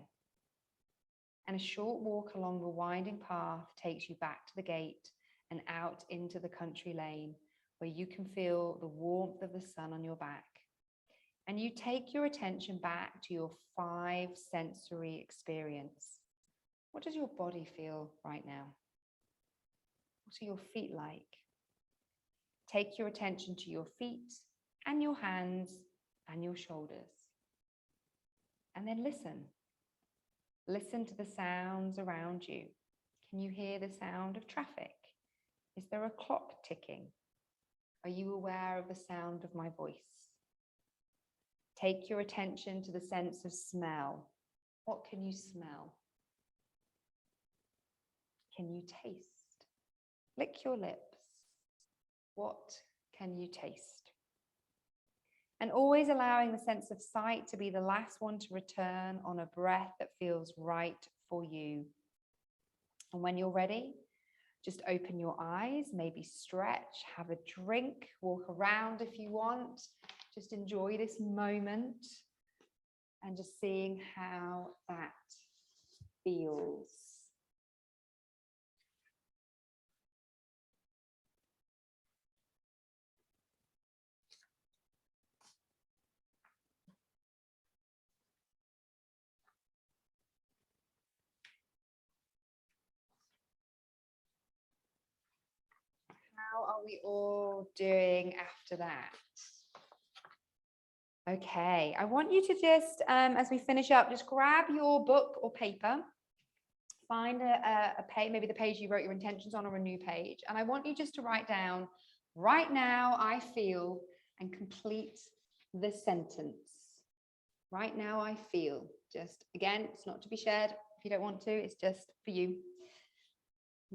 And a short walk along the winding path takes you back to the gate and out into the country lane, where you can feel the warmth of the sun on your back. And you take your attention back to your 5 sensory experience. What does your body feel right now? What are your feet like? Take your attention to your feet and your hands and your shoulders. And then listen. Listen to the sounds around you. Can you hear the sound of traffic? Is there a clock ticking? Are you aware of the sound of my voice? Take your attention to the sense of smell. What can you smell? Can you taste? Lick your lips. What can you taste? And always allowing the sense of sight to be the last one to return on a breath that feels right for you. And when you're ready, just open your eyes, maybe stretch, have a drink, walk around if you want. Just enjoy this moment and just seeing how that feels. How are we all doing after that? Okay, I want you to just, as we finish up, just grab your book or paper, find a page, maybe the page you wrote your intentions on or a new page. And I want you just to write down, right now I feel, and complete this sentence. Right now I feel. Just, again, it's not to be shared if you don't want to, it's just for you.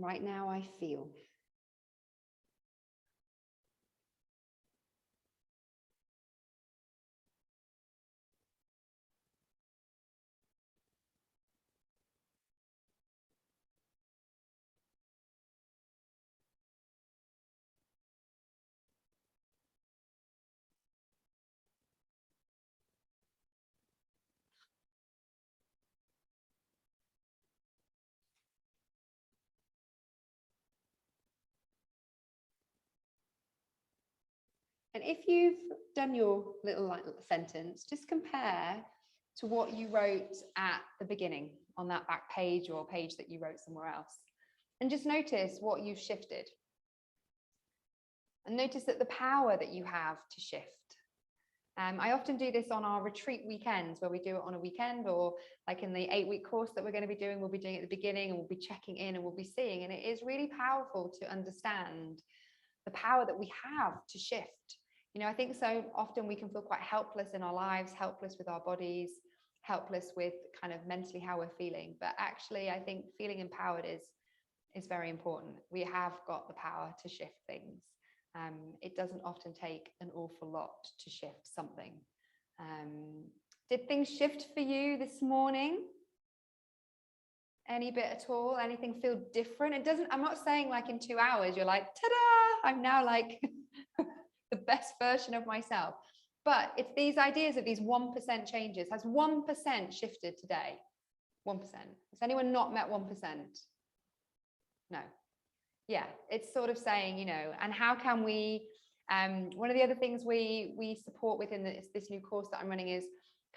right now I feel. And if you've done your little sentence, just compare to what you wrote at the beginning on that back page or page that you wrote somewhere else. And just notice what you've shifted. And notice that the power that you have to shift. I often do this on our retreat weekends where we do it on a weekend, or like in the 8-week course that we're going to be doing, we'll be doing it at the beginning and we'll be checking in and we'll be seeing. And it is really powerful to understand the power that we have to shift. You know, I think so often we can feel quite helpless in our lives, helpless with our bodies, helpless with kind of mentally how we're feeling. But actually, I think feeling empowered is very important. We have got the power to shift things. It doesn't often take an awful lot to shift something. Did things shift for you this morning? Any bit at all? Anything feel different? It doesn't, I'm not saying like in 2 hours, you're like, ta-da, I'm now like the best version of myself. But it's these ideas of these 1% changes. Has 1% shifted today? 1%. Has anyone not met 1%? No. Yeah, it's sort of saying, you know, and how can we, one of the other things we support within this new course that I'm running is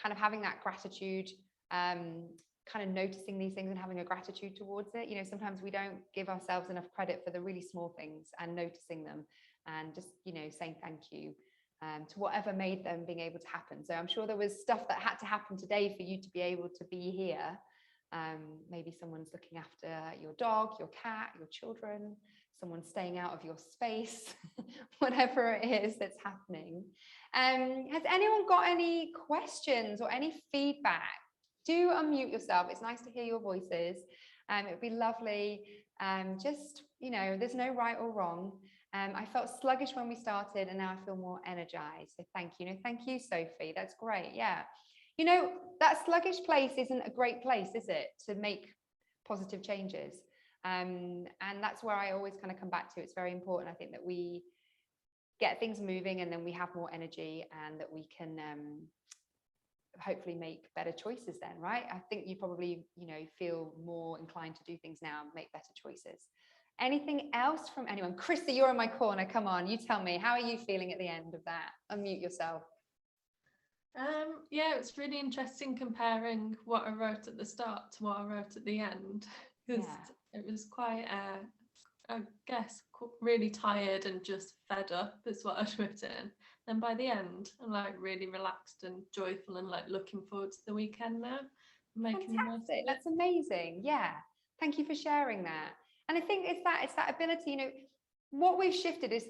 kind of having that gratitude, kind of noticing these things and having a gratitude towards it. You know, sometimes we don't give ourselves enough credit for the really small things and noticing them and just, you know, saying thank you to whatever made them being able to happen. So I'm sure there was stuff that had to happen today for you to be able to be here. Maybe someone's looking after your dog, your cat, your children, someone's staying out of your space, whatever it is that's happening. Has anyone got any questions or any feedback? Do unmute yourself. It's nice to hear your voices. It would be lovely. Just, you know, there's no right or wrong. I felt sluggish when we started and now I feel more energized. So thank you. No, thank you, Sophie. That's great. Yeah. You know, that sluggish place isn't a great place, is it, to make positive changes? And that's where I always kind of come back to. It's very important, I think, that we get things moving and then we have more energy and that we can hopefully make better choices then, right? I think you probably, you know, feel more inclined to do things now, make better choices. Anything else from anyone? Chrissy, you're in my corner. Come on, you tell me. How are you feeling at the end of that? Unmute yourself. Yeah, it's really interesting comparing what I wrote at the start to what I wrote at the end, because it was quite, I guess, really tired and just fed up is what I'd written. Then by the end, I'm like really relaxed and joyful and like looking forward to the weekend now. Fantastic. That's amazing. Yeah. Thank you for sharing that. And I think it's that ability, you know, what we've shifted is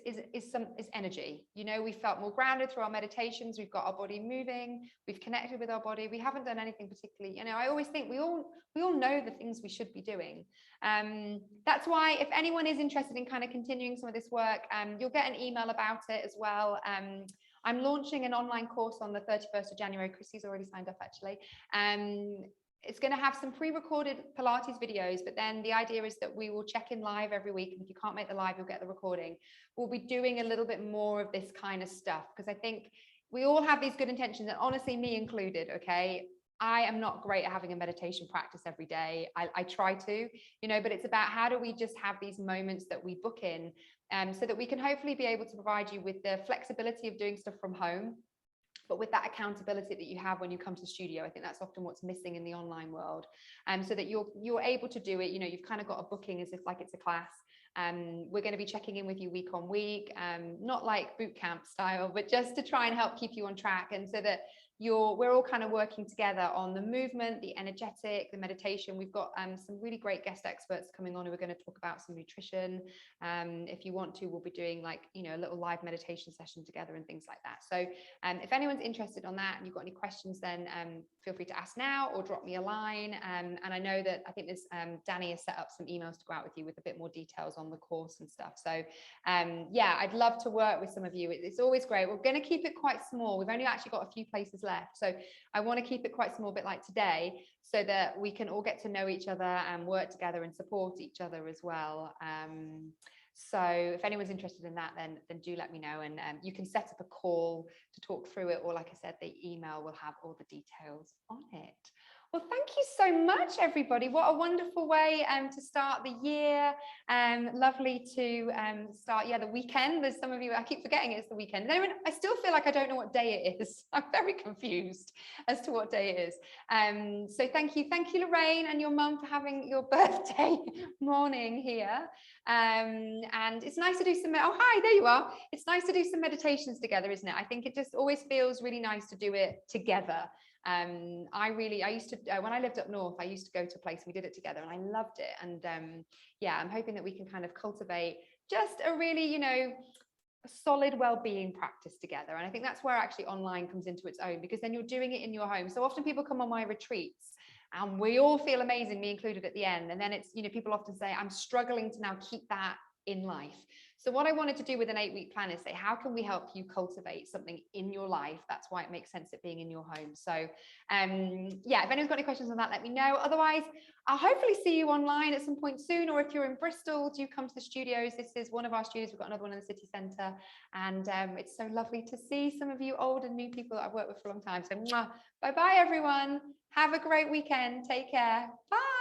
energy. You know, we felt more grounded through our meditations. We've got our body moving. We've connected with our body. We haven't done anything particularly, you know, I always think we all know the things we should be doing. That's why if anyone is interested in kind of continuing some of this work, you'll get an email about it as well. I'm launching an online course on the 31st of January. Chrissy's already signed up actually. It's going to have some pre-recorded Pilates videos, but then the idea is that we will check in live every week. And if you can't make the live, you'll get the recording. We'll be doing a little bit more of this kind of stuff because I think we all have these good intentions, and honestly, me included, okay? I am not great at having a meditation practice every day. I try to, you know, but it's about how do we just have these moments that we book in so that we can hopefully be able to provide you with the flexibility of doing stuff from home, but with that accountability that you have when you come to the studio. I think that's often what's missing in the online world. So that you're able to do it, you know, you've kind of got a booking as if like it's a class. We're going to be checking in with you week on week, not like boot camp style, but just to try and help keep you on track. And so that we're all kind of working together on the movement, the energetic, the meditation. We've got some really great guest experts coming on who are going to talk about some nutrition. If you want to, we'll be doing like, you know, a little live meditation session together and things like that. So if anyone's interested on that and you've got any questions, then feel free to ask now or drop me a line. And I know that I think there's Danny has set up some emails to go out with you with a bit more details on the course and stuff. So yeah, I'd love to work with some of you. It's always great. We're going to keep it quite small. We've only actually got a few places left, so I want to keep it quite small, a bit like today, so that we can all get to know each other and work together and support each other as well. So if anyone's interested in that, then do let me know, and you can set up a call to talk through it, or like I said, the email will have all the details on it. Well, thank you so much, everybody. What a wonderful way to start the year. Lovely to start, the weekend. There's some of you, I keep forgetting it's the weekend. I still feel like I don't know what day it is. I'm very confused as to what day it is. So thank you, Lorraine, and your mum for having your birthday morning here. And it's nice to do some, oh, hi, there you are. It's nice to do some meditations together, isn't it? I think it just always feels really nice to do it together. I used to, when I lived up north, I used to go to a place, we did it together and I loved it. And yeah, I'm hoping that we can kind of cultivate just a really, you know, a solid well-being practice together. And I think that's where actually online comes into its own, because then you're doing it in your home. So often people come on my retreats and we all feel amazing, me included at the end. And then it's, you know, people often say, I'm struggling to now keep that in life. So what I wanted to do with an 8-week plan is say, how can we help you cultivate something in your life? That's why it makes sense it being in your home. So yeah, if anyone's got any questions on that, let me know. Otherwise, I'll hopefully see you online at some point soon, or if you're in Bristol, do come to the studios. This is one of our studios. We've got another one in the city centre, and it's so lovely to see some of you old and new people that I've worked with for a long time. So bye-bye, everyone. Have a great weekend. Take care. Bye.